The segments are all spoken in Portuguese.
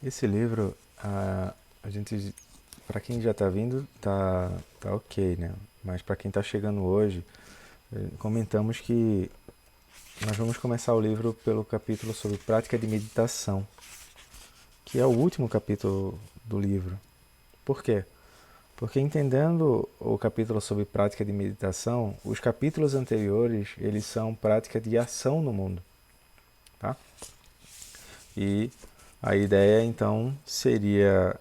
Esse livro, a gente, para quem já está vindo, tá ok, né? Mas para quem está chegando hoje, comentamos que nós vamos começar o livro pelo capítulo sobre prática de meditação, que é o último capítulo do livro. Por quê? Porque entendendo o capítulo sobre prática de meditação, os capítulos anteriores, eles são prática de ação no mundo, tá? E a ideia então seria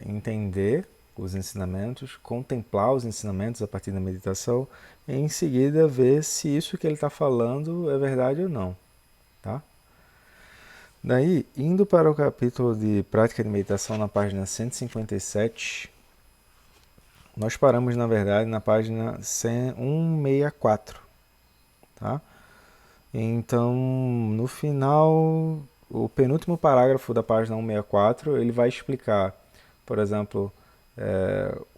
entender os ensinamentos, contemplar os ensinamentos a partir da meditação e em seguida ver se isso que ele está falando é verdade ou não, tá? Daí, indo para o capítulo de prática de meditação na página 157, nós paramos na verdade na página 164, tá? Então, no final, o penúltimo parágrafo da página 164, ele vai explicar, por exemplo,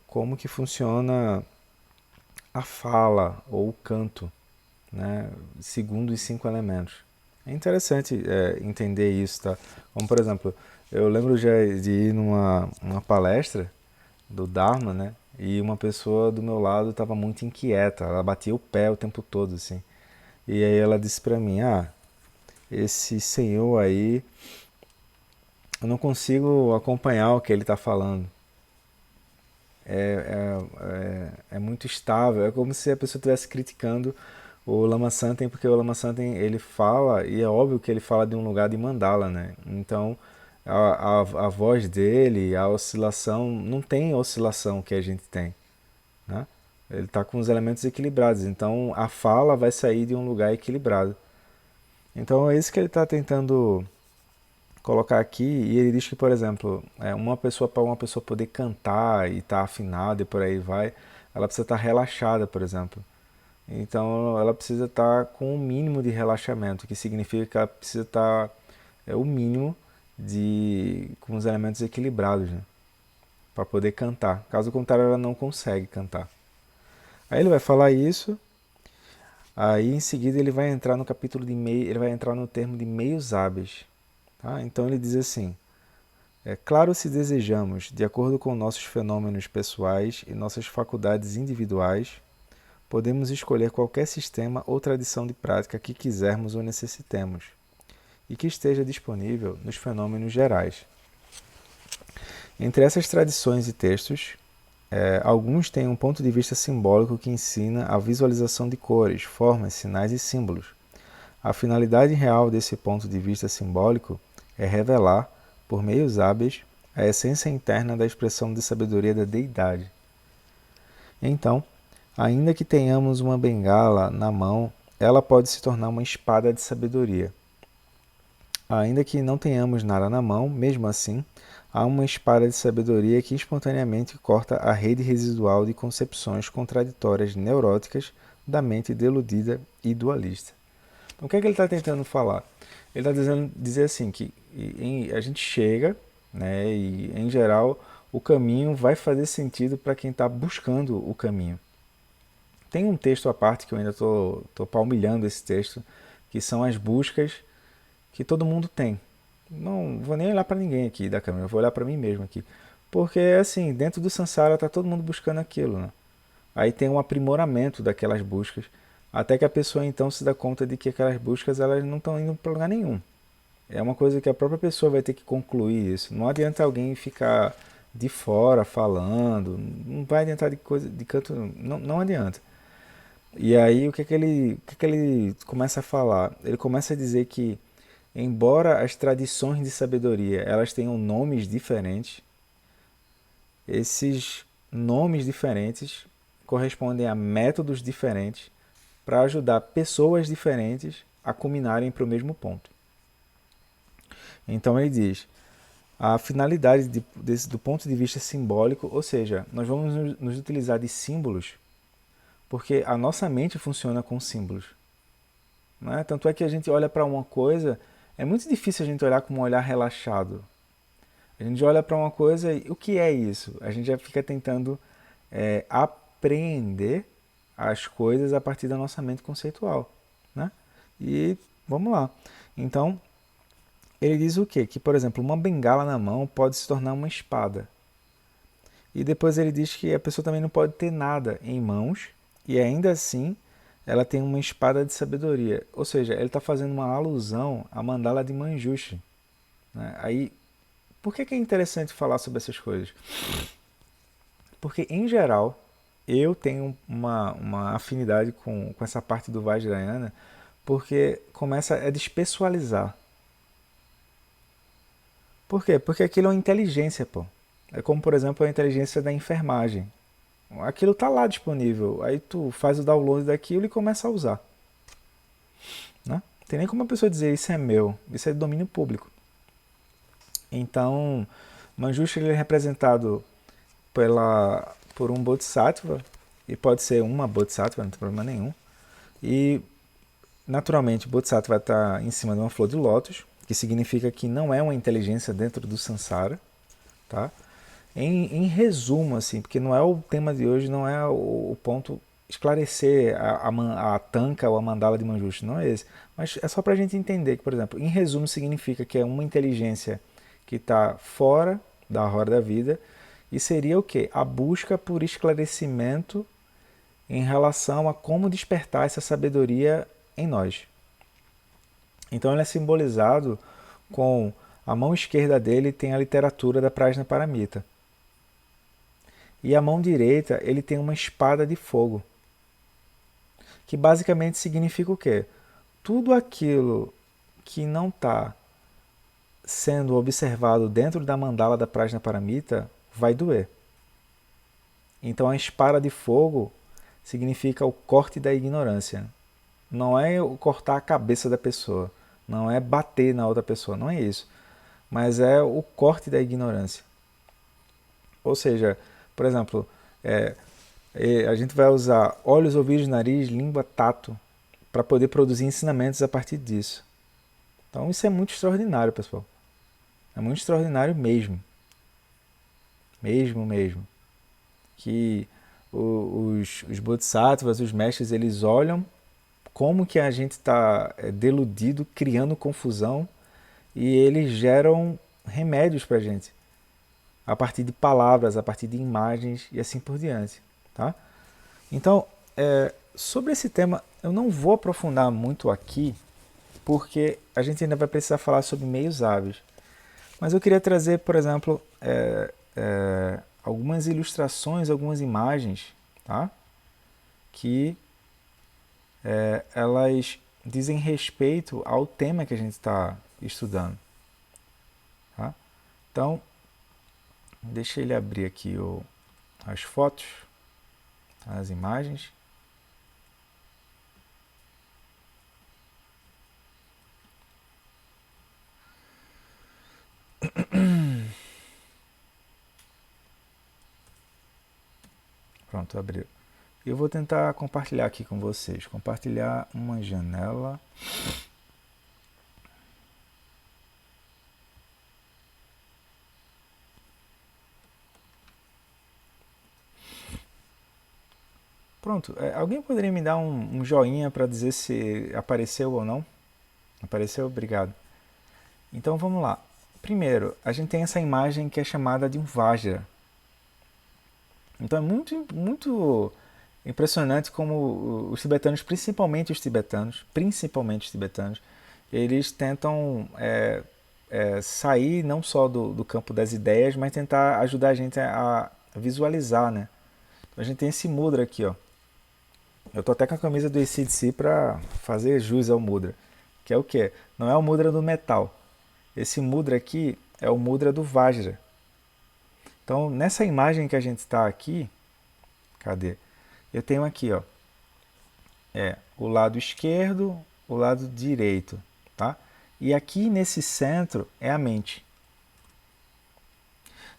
como que funciona a fala ou o canto, né, segundo os cinco elementos. É interessante entender isso, tá? Como, por exemplo, eu lembro de ir numa palestra do Dharma, né, e uma pessoa do meu lado estava muito inquieta, ela batia o pé o tempo todo, assim. E aí ela disse pra mim, esse senhor aí, eu não consigo acompanhar o que ele está falando. É muito estável. É como se a pessoa estivesse criticando o Lama Santen, porque o Lama Santen ele fala, e é óbvio que ele fala de um lugar de mandala, né? Então a voz dele, a oscilação, não tem a oscilação que a gente tem, né? Ele está com os elementos equilibrados, então a fala vai sair de um lugar equilibrado. Então é isso que ele está tentando colocar aqui, e ele diz que, por exemplo, uma pessoa para uma pessoa poder cantar e estar afinada e por aí vai, ela precisa estar relaxada, por exemplo. Então ela precisa estar com o mínimo de relaxamento, que significa que ela precisa estar o mínimo de com os elementos equilibrados, né? Para poder cantar. Caso contrário, ela não consegue cantar. Aí ele vai falar isso, aí em seguida ele vai entrar no capítulo de meio, ele vai entrar no termo de meios hábeis, tá? Então ele diz assim: é claro, se desejamos, de acordo com nossos fenômenos pessoais e nossas faculdades individuais, podemos escolher qualquer sistema ou tradição de prática que quisermos ou necessitemos, e que esteja disponível nos fenômenos gerais. Entre essas tradições e textos, alguns têm um ponto de vista simbólico que ensina a visualização de cores, formas, sinais e símbolos. A finalidade real desse ponto de vista simbólico é revelar, por meios hábeis, a essência interna da expressão de sabedoria da deidade. Então, ainda que tenhamos uma bengala na mão, ela pode se tornar uma espada de sabedoria. Ainda que não tenhamos nada na mão, mesmo assim, há uma espada de sabedoria que espontaneamente corta a rede residual de concepções contraditórias neuróticas da mente deludida e dualista. Então, o que é que ele está tentando falar? Ele está dizendo dizer assim que a gente chega, né, e em geral o caminho vai fazer sentido para quem está buscando o caminho. Tem um texto à parte que eu ainda estou palmilhando esse texto, que são as buscas que todo mundo tem. Não vou nem olhar para ninguém aqui da câmera, eu vou olhar para mim mesmo aqui. Porque, assim, dentro do Sansara está todo mundo buscando aquilo, né? Aí tem um aprimoramento daquelas buscas, até que a pessoa então se dá conta de que aquelas buscas elas não estão indo para lugar nenhum. É uma coisa que a própria pessoa vai ter que concluir isso. Não adianta alguém ficar de fora falando, não vai adiantar de coisa de canto, não adianta. E aí o que é que ele começa a falar? Ele começa a dizer que embora as tradições de sabedoria elas tenham nomes diferentes, esses nomes diferentes correspondem a métodos diferentes para ajudar pessoas diferentes a culminarem para o mesmo ponto. Então ele diz, a finalidade do ponto de vista simbólico, ou seja, nós vamos nos utilizar de símbolos porque a nossa mente funciona com símbolos. Né? Tanto é que a gente olha para uma coisa, é muito difícil a gente olhar com um olhar relaxado. A gente olha para uma coisa e o que é isso? A gente já fica tentando apreender as coisas a partir da nossa mente conceitual. Né? E vamos lá. Então, ele diz o quê? Que, por exemplo, uma bengala na mão pode se tornar uma espada. E depois ele diz que a pessoa também não pode ter nada em mãos e ainda assim ela tem uma espada de sabedoria. Ou seja, ele está fazendo uma alusão à mandala de Manjushri, né? Aí, por que é interessante falar sobre essas coisas? Porque, em geral, eu tenho uma afinidade com essa parte do Vajrayana, porque começa a despessoalizar. Por quê? Porque aquilo é uma inteligência, pô. É como, por exemplo, a inteligência da enfermagem. Aquilo está lá disponível. Aí tu faz o download daquilo e começa a usar. Né? Não tem nem como a pessoa dizer isso é meu. Isso é domínio público. Então, Manjushri ele é representado por um Bodhisattva. E pode ser uma Bodhisattva, não tem problema nenhum. E, naturalmente, o Bodhisattva vai estar em cima de uma flor de lótus, que significa que não é uma inteligência dentro do samsara. Tá? Em resumo, assim, porque não é o tema de hoje, não é o ponto esclarecer a tanka ou a mandala de Manjushri, não é esse. Mas é só para a gente entender que, por exemplo, em resumo significa que é uma inteligência que está fora da roda da vida e seria o quê? A busca por esclarecimento em relação a como despertar essa sabedoria em nós. Então ele é simbolizado com a mão esquerda dele tem a literatura da Prajnaparamita. E a mão direita ele tem uma espada de fogo, que basicamente significa o quê? Tudo aquilo que não está sendo observado dentro da mandala da Prajnaparamita vai doer. Então a espada de fogo significa o corte da ignorância. Não é cortar a cabeça da pessoa, não é bater na outra pessoa, não é isso. Mas é o corte da ignorância. Ou seja, por exemplo, a gente vai usar olhos, ouvidos, nariz, língua, tato para poder produzir ensinamentos a partir disso. Então isso é muito extraordinário, pessoal. É muito extraordinário mesmo. Mesmo. Que os bodhisattvas, os mestres, eles olham como que a gente está deludido, criando confusão, e eles geram remédios para a gente. A partir de palavras, a partir de imagens e assim por diante. Tá? Então, sobre esse tema, eu não vou aprofundar muito aqui, porque a gente ainda vai precisar falar sobre meios hábeis. Mas eu queria trazer, por exemplo, algumas ilustrações, algumas imagens, tá? Que elas dizem respeito ao tema que a gente está estudando. Tá? Então, deixa ele abrir aqui as fotos, as imagens. Pronto, abriu. Eu vou tentar compartilhar aqui com vocês. Compartilhar uma janela. Pronto, alguém poderia me dar um joinha para dizer se apareceu ou não? Apareceu? Obrigado. Então vamos lá. Primeiro, a gente tem essa imagem que é chamada de um Vajra. Então é muito impressionante como os tibetanos, principalmente os tibetanos, eles tentam sair não só do campo das ideias, mas tentar ajudar a gente a visualizar, né? Então, a gente tem esse mudra aqui, ó. Eu tô até com a camisa do AC/DC para fazer jus ao mudra, que é o quê? Não é o mudra do metal. Esse mudra aqui é o mudra do Vajra. Então, nessa imagem que a gente está aqui, cadê? Eu tenho aqui, ó, o lado esquerdo, o lado direito, tá? E aqui nesse centro é a mente.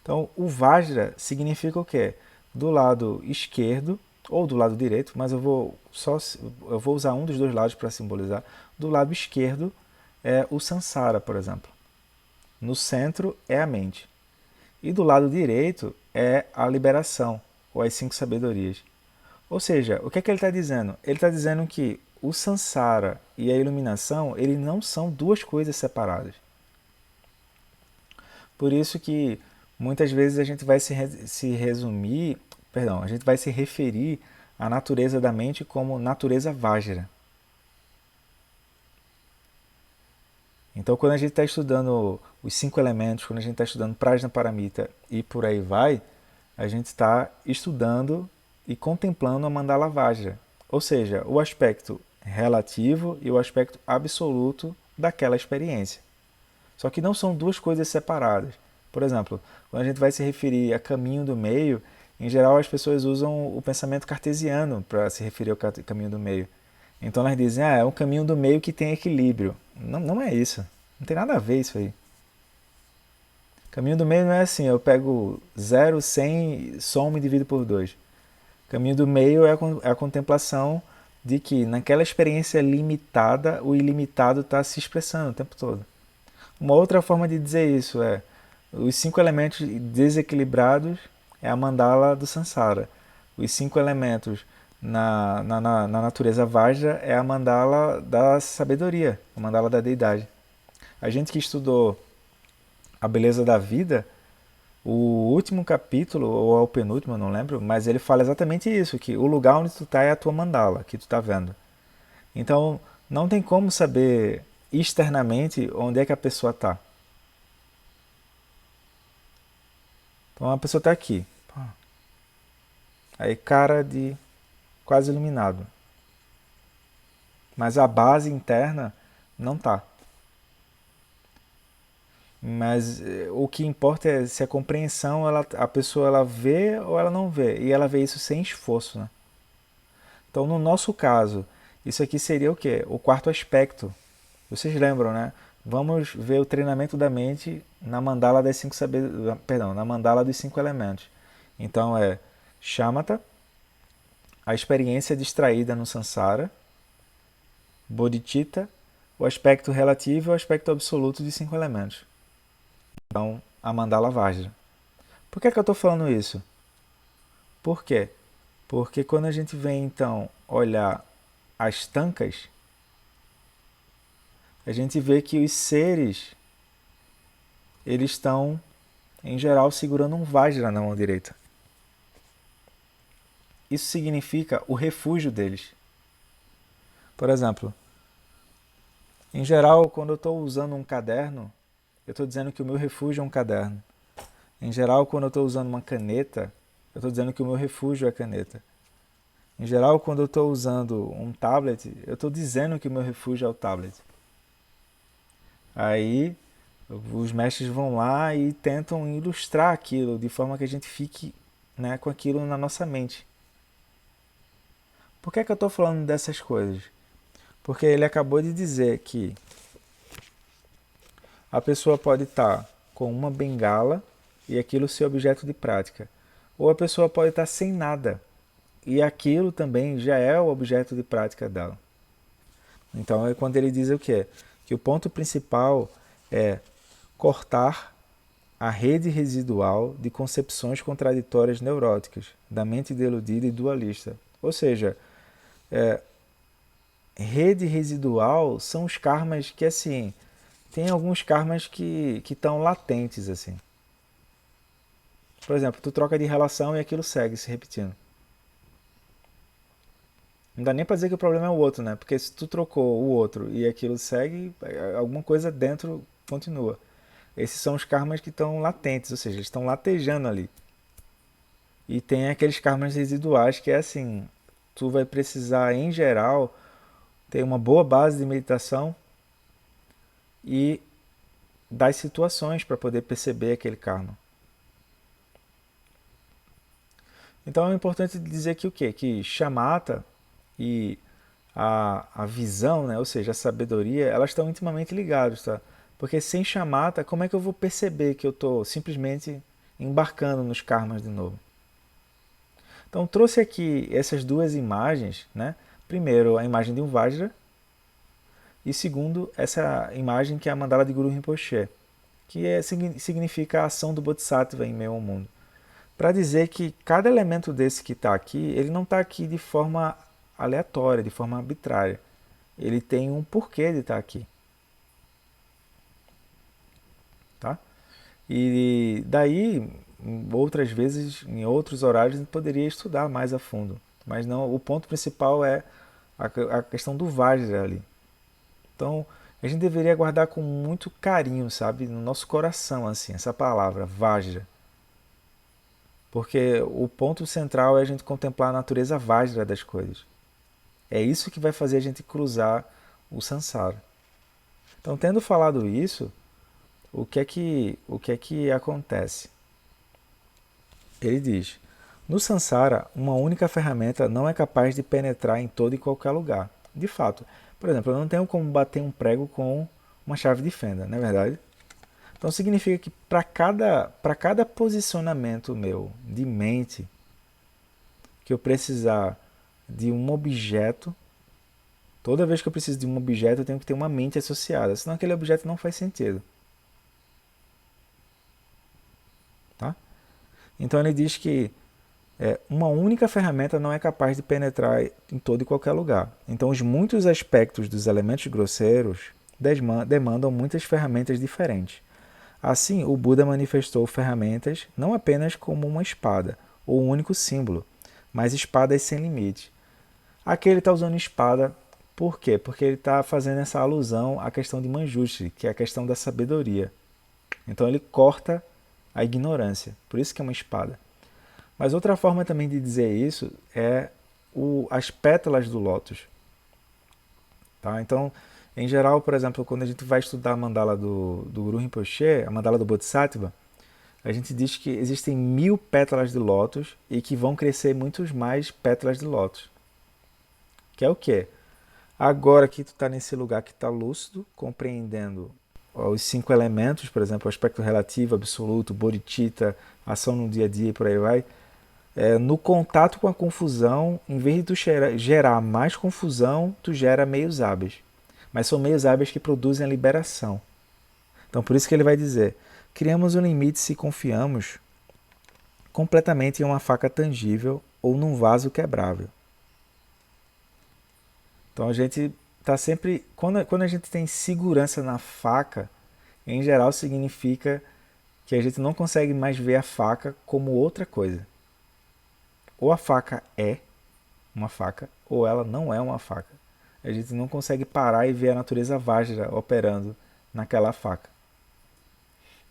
Então, o Vajra significa o quê? Do lado esquerdo ou do lado direito, mas eu vou usar um dos dois lados para simbolizar. Do lado esquerdo é o Sansara, por exemplo. No centro é a mente. E do lado direito é a liberação, ou as 5 sabedorias. Ou seja, o que é que ele está dizendo? Ele está dizendo que o Sansara e a iluminação, eles não são duas coisas separadas. Por isso que muitas vezes a gente vai se resumir, perdão, a gente vai se referir à natureza da mente como natureza Vajra. Então, quando a gente está estudando os 5 elementos, quando a gente está estudando Prajna Paramita e por aí vai, a gente está estudando e contemplando a Mandala Vajra, ou seja, o aspecto relativo e o aspecto absoluto daquela experiência. Só que não são duas coisas separadas. Por exemplo, quando a gente vai se referir a caminho do meio, em geral as pessoas usam o pensamento cartesiano para se referir ao caminho do meio. Então elas dizem, é um caminho do meio que tem equilíbrio. Não, não é isso. Não tem nada a ver isso aí. Caminho do meio não é assim, eu pego 0, 100, somo e divido por 2. Caminho do meio é a contemplação de que naquela experiência limitada, o ilimitado está se expressando o tempo todo. Uma outra forma de dizer isso é os 5 elementos desequilibrados é a mandala do Sansara. Os 5 elementos na natureza Vajra é a mandala da sabedoria, a mandala da deidade. A gente que estudou a beleza da vida, o último capítulo, ou é o penúltimo, eu não lembro, mas ele fala exatamente isso, que o lugar onde tu está é a tua mandala, que tu está vendo. Então, não tem como saber externamente onde é que a pessoa está. Então, a pessoa está aqui. Aí, cara de quase iluminado. Mas a base interna não está. Mas o que importa é se a compreensão, a pessoa ela vê ou ela não vê. E ela vê isso sem esforço, né? Então, no nosso caso, isso aqui seria o quê? O quarto aspecto. Vocês lembram, né? Vamos ver o treinamento da mente na mandala das perdão, na mandala dos 5 elementos. Então é shamatha, a experiência distraída no samsara, bodhicitta, o aspecto relativo e o aspecto absoluto dos 5 elementos. Então, a mandala Vajra. Por que eu estou falando isso? Por quê? Porque quando a gente vem, então, olhar as tankas, a gente vê que os seres, eles estão, em geral, segurando um Vajra na mão direita. Isso significa o refúgio deles. Por exemplo, em geral, quando eu estou usando um caderno, eu estou dizendo que o meu refúgio é um caderno. Em geral, quando eu estou usando uma caneta, eu estou dizendo que o meu refúgio é a caneta. Em geral, quando eu estou usando um tablet, eu estou dizendo que o meu refúgio é o tablet. Aí, os mestres vão lá e tentam ilustrar aquilo de forma que a gente fique, né, com aquilo na nossa mente. Por que eu estou falando dessas coisas? Porque ele acabou de dizer que a pessoa pode estar com uma bengala e aquilo ser objeto de prática. Ou a pessoa pode estar sem nada e aquilo também já é o objeto de prática dela. Então é quando ele diz o quê? Que o ponto principal é cortar a rede residual de concepções contraditórias neuróticas, da mente deludida e dualista. Ou seja, rede residual são os karmas que, assim, tem alguns karmas que estão latentes, assim. Por exemplo, tu troca de relação e aquilo segue se repetindo. Não dá nem pra dizer que o problema é o outro, né? Porque se tu trocou o outro e aquilo segue, alguma coisa dentro continua. Esses são os karmas que estão latentes, ou seja, eles estão latejando ali. E tem aqueles karmas residuais que é assim, tu vai precisar, em geral, ter uma boa base de meditação e das situações para poder perceber aquele karma. Então é importante dizer que o quê? Que shamatha e a visão, né? Ou seja, a sabedoria, elas estão intimamente ligadas, tá? Porque sem shamatha, como é que eu vou perceber que eu estou simplesmente embarcando nos karmas de novo? Então trouxe aqui essas duas imagens, né? Primeiro, a imagem de um Vajra e segundo, essa imagem que é a mandala de Guru Rinpoche, que significa a ação do Bodhisattva em meio ao mundo. Para dizer que cada elemento desse que está aqui, ele não está aqui de forma aleatória, de forma arbitrária. Ele tem um porquê de estar aqui. Tá? E daí, outras vezes, em outros horários, a gente poderia estudar mais a fundo. Mas não, o ponto principal é a questão do Vajra ali. Então, a gente deveria guardar com muito carinho, sabe, no nosso coração, assim, essa palavra, Vajra. Porque o ponto central é a gente contemplar a natureza Vajra das coisas. É isso que vai fazer a gente cruzar o Sansara. Então, tendo falado isso, o que é que acontece? Ele diz: no Sansara, uma única ferramenta não é capaz de penetrar em todo e qualquer lugar. De fato, por exemplo, eu não tenho como bater um prego com uma chave de fenda, não é verdade? Então significa que para cada posicionamento meu de mente que eu precisar de um objeto, toda vez que eu preciso de um objeto, eu tenho que ter uma mente associada, senão aquele objeto não faz sentido. Tá? Então ele diz que uma única ferramenta não é capaz de penetrar em todo e qualquer lugar. Então os muitos aspectos dos elementos grosseiros demandam muitas ferramentas diferentes. Assim, o Buda manifestou ferramentas não apenas como uma espada ou um único símbolo, mas espadas sem limite. Aqui ele está usando espada, por quê? Porque ele está fazendo essa alusão à questão de Manjushri, que é a questão da sabedoria. Então ele corta a ignorância, por isso que é uma espada. Mas outra forma também de dizer isso é as pétalas do lótus. Tá? Então, em geral, por exemplo, quando a gente vai estudar a mandala do Guru Rinpoche, a mandala do Bodhisattva, a gente diz que existem 1000 pétalas de lótus e que vão crescer muitos mais pétalas de lótus. Que é o quê? Agora que tu está nesse lugar que está lúcido, compreendendo os 5 elementos, por exemplo, o aspecto relativo, absoluto, bodhicitta, ação no dia a dia e por aí vai, no contato com a confusão, em vez de tu gerar mais confusão, tu gera meios hábeis. Mas são meios hábeis que produzem a liberação. Então por isso que ele vai dizer, criamos um limite se confiamos completamente em uma faca tangível ou num vaso quebrável. Então a gente está sempre, quando a gente tem segurança na faca, em geral significa que a gente não consegue mais ver a faca como outra coisa. Ou a faca é uma faca, ou ela não é uma faca. A gente não consegue parar e ver a natureza Vajra operando naquela faca.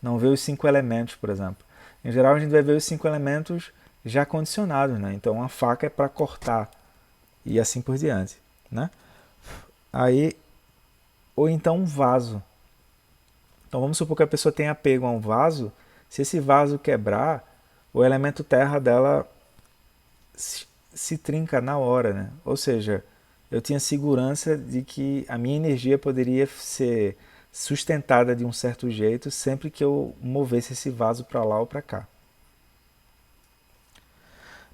Não vê os 5 elementos, por exemplo. Em geral, a gente vai ver os 5 elementos já condicionados, né? Então, a faca é para cortar e assim por diante, né? Aí, ou então um vaso. Então, vamos supor que a pessoa tenha apego a um vaso. Se esse vaso quebrar, o elemento terra dela se trinca na hora, né? Ou seja, eu tinha segurança de que a minha energia poderia ser sustentada de um certo jeito sempre que eu movesse esse vaso para lá ou para cá.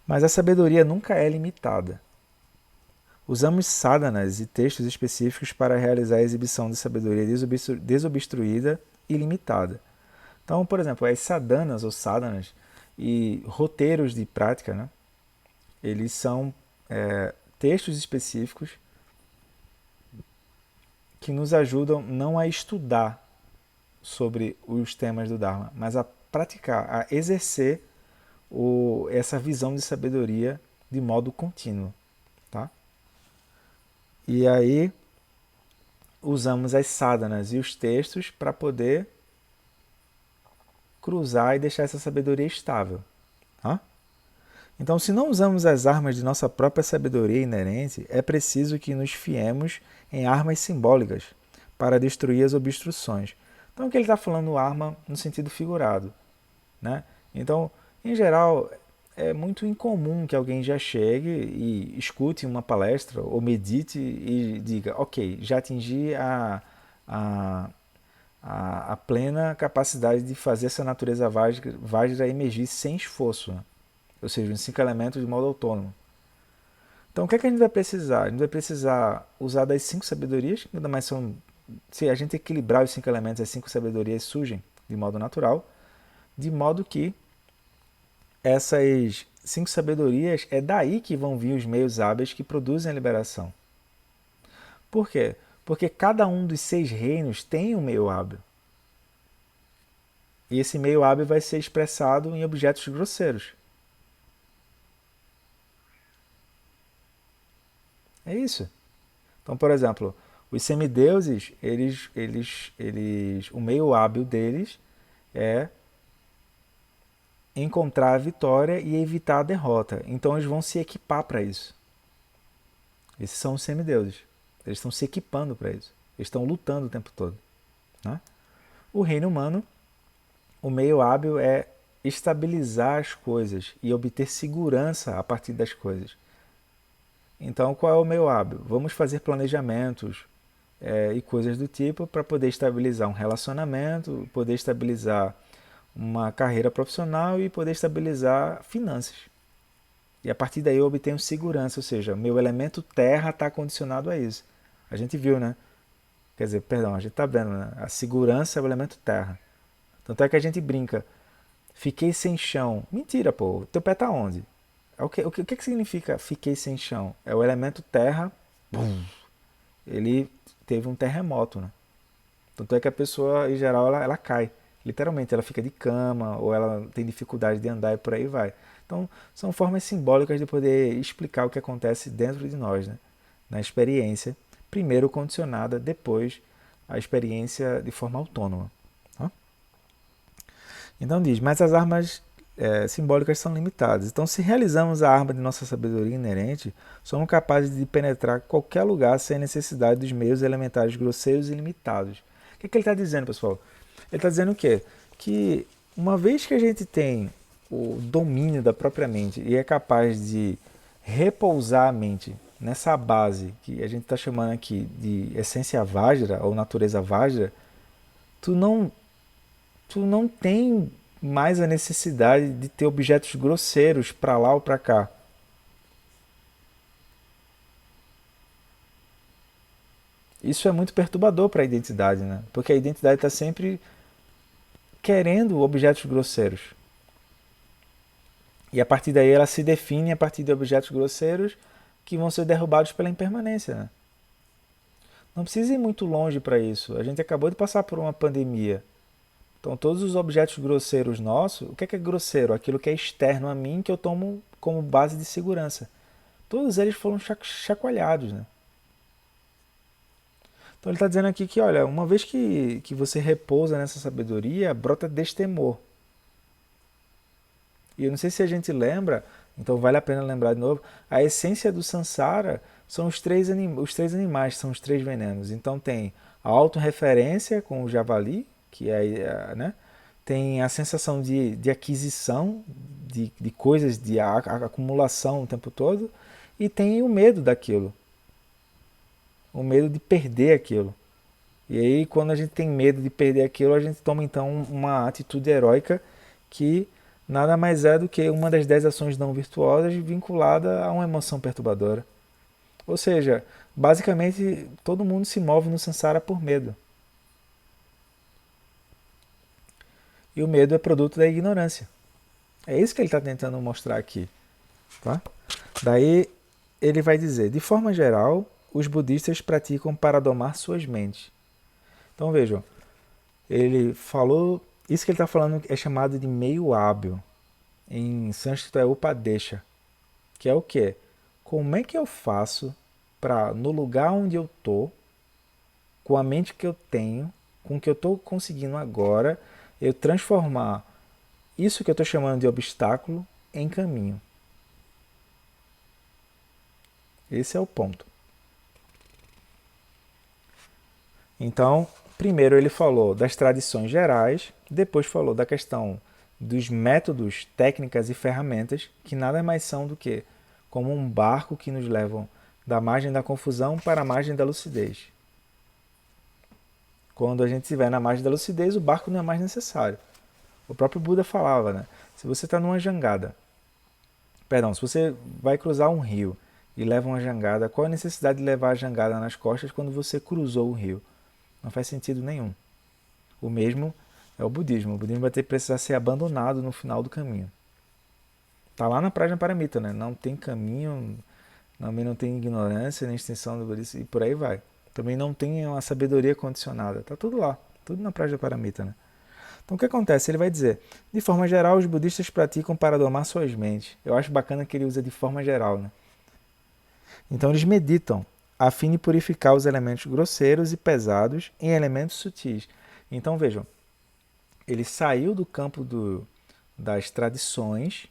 Mas a sabedoria nunca é limitada. Usamos sadhanas e textos específicos para realizar a exibição de sabedoria desobstruída e limitada. Então, por exemplo, as sadhanas ou sadhanas e roteiros de prática, né? Eles são textos específicos que nos ajudam não a estudar sobre os temas do Dharma, mas a praticar, a exercer essa visão de sabedoria de modo contínuo. Tá? E aí usamos as sadhanas e os textos para poder cruzar e deixar essa sabedoria estável. Tá? Então, se não usamos as armas de nossa própria sabedoria inerente, é preciso que nos fiemos em armas simbólicas para destruir as obstruções. Então, aqui ele está falando arma no sentido figurado. Né? Então, em geral, é muito incomum que alguém já chegue e escute uma palestra ou medite e diga, ok, já atingi a, a plena capacidade de fazer essa natureza Vajra emergir sem esforço. Né? Ou seja, os 5 elementos de modo autônomo. Então, o que é que a gente vai precisar? A gente vai precisar usar das 5 sabedorias, que ainda mais são... Se a gente equilibrar os 5 elementos, as 5 sabedorias surgem de modo natural, de modo que essas 5 sabedorias, é daí que vão vir os meios hábeis que produzem a liberação. Por quê? Porque cada um dos 6 reinos tem um meio hábil. E esse meio hábil vai ser expressado em objetos grosseiros. É isso. Então, por exemplo, os semideuses, o meio hábil deles é encontrar a vitória e evitar a derrota. Então eles vão se equipar para isso. Esses são os semideuses. Eles estão se equipando para isso. Eles estão lutando o tempo todo. Né? O reino humano, o meio hábil é estabilizar as coisas e obter segurança a partir das coisas. Então, qual é o meio hábil? Vamos fazer planejamentos e coisas do tipo para poder estabilizar um relacionamento, poder estabilizar uma carreira profissional e poder estabilizar finanças. E a partir daí eu obtenho segurança, ou seja, meu elemento terra está condicionado a isso. A gente viu, né? Quer dizer, perdão, a gente está vendo, né? A segurança é o elemento terra. Tanto é que a gente brinca, fiquei sem chão. Mentira, pô, teu pé tá onde? O que significa fiquei sem chão? É o elemento terra, bum, ele teve um terremoto, né? Tanto é que a pessoa, em geral, ela cai. Literalmente, ela fica de cama ou ela tem dificuldade de andar e por aí vai. Então, são formas simbólicas de poder explicar o que acontece dentro de nós, né? Na experiência, primeiro condicionada, depois a experiência de forma autônoma. Tá? Então diz, mas as armas simbólicas são limitadas. Então, se realizamos a arma de nossa sabedoria inerente, somos capazes de penetrar qualquer lugar sem necessidade dos meios elementares grosseiros e limitados. O que ele está dizendo, pessoal? Ele está dizendo o quê? Que uma vez que a gente tem o domínio da própria mente e é capaz de repousar a mente nessa base que a gente está chamando aqui de essência Vajra ou natureza Vajra, tu não, tu não tem mais a necessidade de ter objetos grosseiros para lá ou para cá. Isso é muito perturbador para a identidade, né? Porque a identidade está sempre querendo objetos grosseiros. E a partir daí ela se define a partir de objetos grosseiros que vão ser derrubados pela impermanência. Né? Não precisa ir muito longe para isso. A gente acabou de passar por uma pandemia. Então todos os objetos grosseiros nossos, o que é grosseiro? Aquilo que é externo a mim que eu tomo como base de segurança. Todos eles foram chacoalhados. Né? Então ele está dizendo aqui que, olha, uma vez que você repousa nessa sabedoria, brota destemor. E eu não sei se a gente lembra, então vale a pena lembrar de novo, a essência do Sansara são os três animais, são os três venenos. Então tem a autorreferência com o javali, que é, né? Tem a sensação de aquisição de coisas, de acumulação o tempo todo, e tem o medo daquilo, o medo de perder aquilo. E aí, quando a gente tem medo de perder aquilo, a gente toma então uma atitude heróica que nada mais é do que uma das 10 ações não virtuosas vinculada a uma emoção perturbadora. Ou seja, basicamente todo mundo se move no samsara por medo. E o medo é produto da ignorância. É isso que ele está tentando mostrar aqui. Tá? Daí ele vai dizer, de forma geral, os budistas praticam para domar suas mentes. Então vejam, ele falou, isso que ele está falando é chamado de meio hábil. Em sânscrito é upadesha, que é o quê? Como é que eu faço para, no lugar onde eu estou, com a mente que eu tenho, com o que eu estou conseguindo agora, eu transformar isso que eu estou chamando de obstáculo em caminho. Esse é o ponto. Então, primeiro ele falou das tradições gerais, depois falou da questão dos métodos, técnicas e ferramentas, que nada mais são do que como um barco que nos levam da margem da confusão para a margem da lucidez. Quando a gente estiver na margem da lucidez, o barco não é mais necessário. O próprio Buda falava, né? Se você está numa jangada, perdão, se você vai cruzar um rio e leva uma jangada, qual a necessidade de levar a jangada nas costas quando você cruzou o rio? Não faz sentido nenhum. O mesmo é o budismo. O budismo vai ter que precisar ser abandonado no final do caminho. Está lá na Prajnaparamita, né? Não tem caminho, também não tem ignorância nem extensão do budismo e por aí vai. Também não tem uma sabedoria condicionada. Está tudo lá, tudo na Prajnaparamita, né? Então o que acontece? Ele vai dizer, de forma geral, os budistas praticam para domar suas mentes. Eu acho bacana que ele usa de forma geral, né? Então eles meditam, a fim de purificar os elementos grosseiros e pesados em elementos sutis. Então vejam, ele saiu do campo das tradições,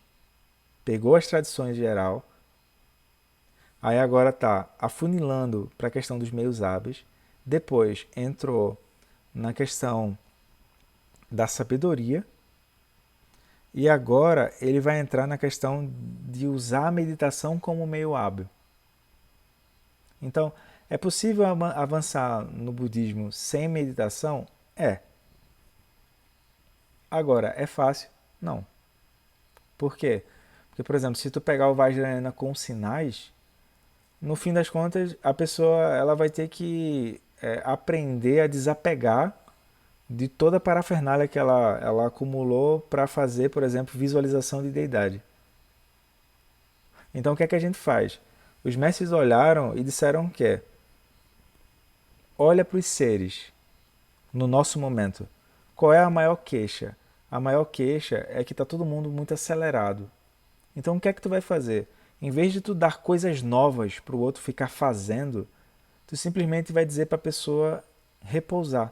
pegou as tradições em geral, aí agora está afunilando para a questão dos meios hábeis, depois entrou na questão da sabedoria, e agora ele vai entrar na questão de usar a meditação como meio hábil. Então, é possível avançar no budismo sem meditação? É. Agora, é fácil? Não. Por quê? Porque, por exemplo, se tu pegar o Vajrayana com sinais, no fim das contas, a pessoa ela vai ter que aprender a desapegar de toda a parafernália que ela acumulou para fazer, por exemplo, visualização de deidade. Então, o que é que a gente faz? Os mestres olharam e disseram que olha para os seres no nosso momento. Qual é a maior queixa? A maior queixa é que está todo mundo muito acelerado. Então o que é que tu vai fazer? Em vez de tu dar coisas novas para o outro ficar fazendo, tu simplesmente vai dizer para a pessoa repousar.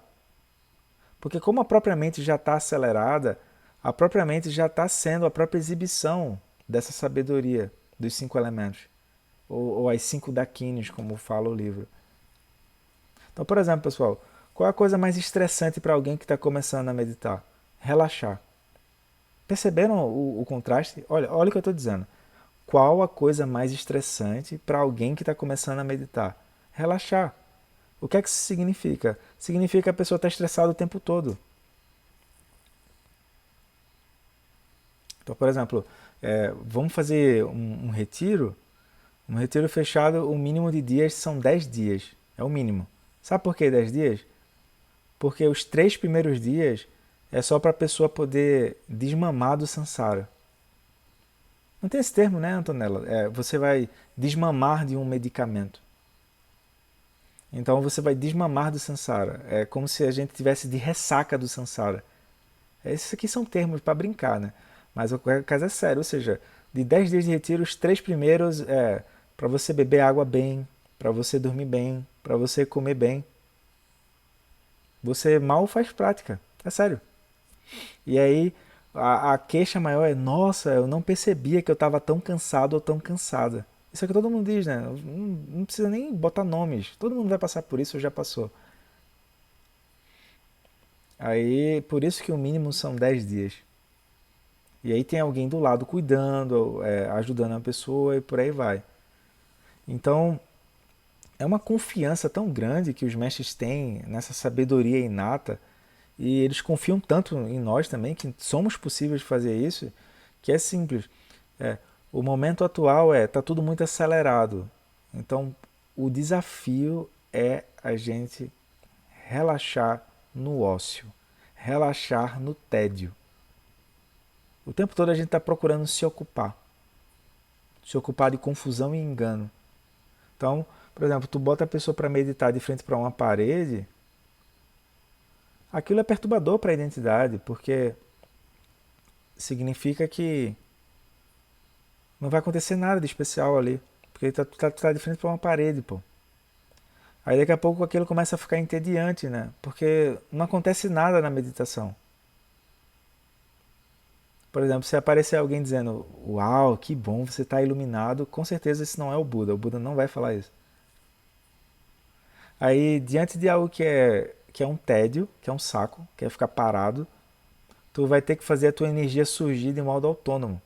Porque como a própria mente já está acelerada, a própria mente já está sendo a própria exibição dessa sabedoria dos 5 elementos. Ou as 5 dakinis, como fala o livro. Então, por exemplo, pessoal, qual é a coisa mais estressante para alguém que está começando a meditar? Relaxar. Perceberam o contraste? Olha o que eu estou dizendo. Qual a coisa mais estressante para alguém que está começando a meditar? Relaxar. O que é que isso significa? Significa que a pessoa está estressada o tempo todo. Então, por exemplo, vamos fazer um retiro. Um retiro fechado, o mínimo de dias são 10 dias. É o mínimo. Sabe por que 10 dias? Porque os 3 primeiros dias é só para a pessoa poder desmamar do samsara. Não tem esse termo, né, Antonella? Você vai desmamar de um medicamento. Então você vai desmamar do samsara. É como se a gente tivesse de ressaca do samsara. Esses aqui são termos para brincar, né? Mas o caso é sério, ou seja, de 10 dias de retiro, os 3 primeiros é para você beber água bem, para você dormir bem, para você comer bem. Você mal faz prática, é sério. E aí a queixa maior é, nossa, eu não percebia que eu estava tão cansado ou tão cansada. Isso é o que todo mundo diz, né? Não precisa nem botar nomes. Todo mundo vai passar por isso ou já passou. Aí, por isso que o mínimo são 10 dias. E aí tem alguém do lado cuidando, ajudando a pessoa e por aí vai. Então, é uma confiança tão grande que os mestres têm nessa sabedoria inata e eles confiam tanto em nós também que somos possíveis de fazer isso, que é simples. O momento atual tá tudo muito acelerado. Então, o desafio é a gente relaxar no ócio, relaxar no tédio. O tempo todo a gente está procurando se ocupar de confusão e engano. Então, por exemplo, tu bota a pessoa para meditar de frente para uma parede, aquilo é perturbador para a identidade, porque significa que não vai acontecer nada de especial ali, porque tu tá de frente para uma parede, pô. Aí daqui a pouco aquilo começa a ficar entediante, né? Porque não acontece nada na meditação. Por exemplo, se aparecer alguém dizendo, uau, que bom, você está iluminado, com certeza esse não é o Buda. O Buda não vai falar isso. Aí, diante de algo que é um tédio, que é um saco, que é ficar parado, tu vai ter que fazer a tua energia surgir de modo autônomo.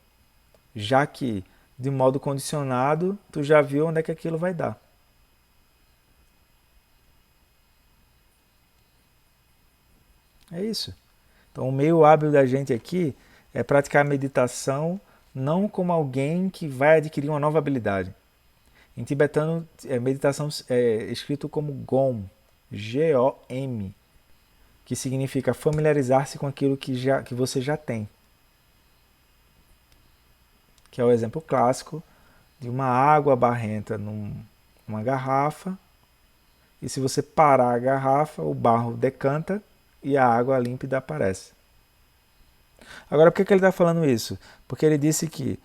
Já que, de modo condicionado, tu já viu onde é que aquilo vai dar. É isso. Então, o meio hábil da gente aqui é praticar a meditação não como alguém que vai adquirir uma nova habilidade. Em tibetano, meditação é escrito como GOM, G-O-M, que significa familiarizar-se com aquilo que você já tem. Que é o exemplo clássico de uma água barrenta numa garrafa, e se você parar a garrafa, o barro decanta e a água límpida aparece. Agora, por que ele está falando isso? Porque ele disse que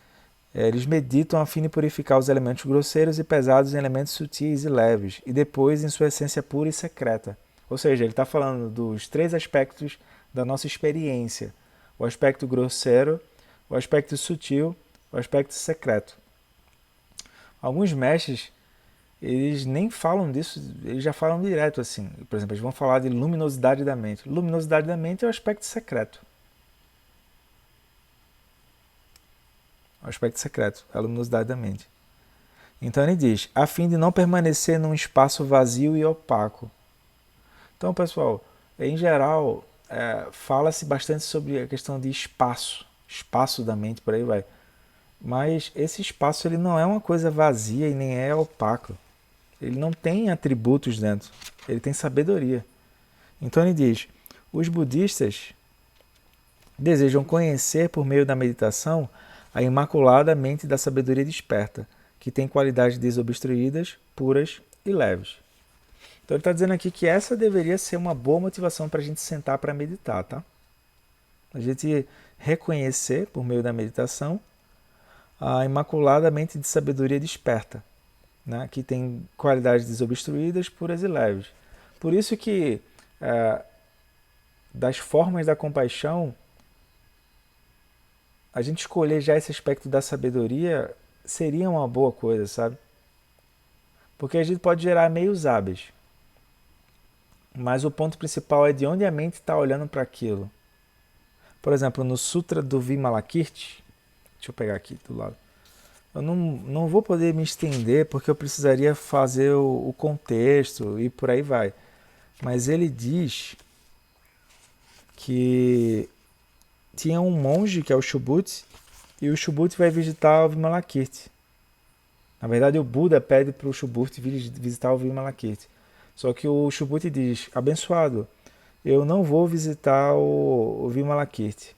eles meditam a fim de purificar os elementos grosseiros e pesados em elementos sutis e leves, e depois em sua essência pura e secreta. Ou seja, ele está falando dos três aspectos da nossa experiência: o aspecto grosseiro, o aspecto sutil, o aspecto secreto. Alguns mestres, eles nem falam disso, eles já falam direto assim. Por exemplo, eles vão falar de luminosidade da mente. Luminosidade da mente é o aspecto secreto. O aspecto secreto, a luminosidade da mente. Então ele diz, a fim de não permanecer num espaço vazio e opaco. Então, pessoal, em geral, fala-se bastante sobre a questão de espaço da mente, por aí vai. Mas esse espaço ele não é uma coisa vazia e nem é opaco. Ele não tem atributos dentro, ele tem sabedoria. Então ele diz, os budistas desejam conhecer por meio da meditação a imaculada mente da sabedoria desperta, que tem qualidades desobstruídas, puras e leves. Então ele está dizendo aqui que essa deveria ser uma boa motivação para a gente sentar para meditar, tá? A gente reconhecer por meio da meditação a imaculada mente de sabedoria desperta, né? Que tem qualidades desobstruídas, puras e leves. Por isso que das formas da compaixão, a gente escolher já esse aspecto da sabedoria seria uma boa coisa, sabe? Porque a gente pode gerar meios hábeis. Mas o ponto principal é de onde a mente está olhando para aquilo. Por exemplo, no Sutra do Vimalakirti, deixa eu pegar aqui do lado. Eu não vou poder me estender porque eu precisaria fazer o contexto e por aí vai. Mas ele diz que tinha um monge que é o Subhuti e o Subhuti vai visitar o Vimalakirti. Na verdade, o Buda pede para o Subhuti visitar o Vimalakirti. Só que o Subhuti diz, abençoado, eu não vou visitar o Vimalakirti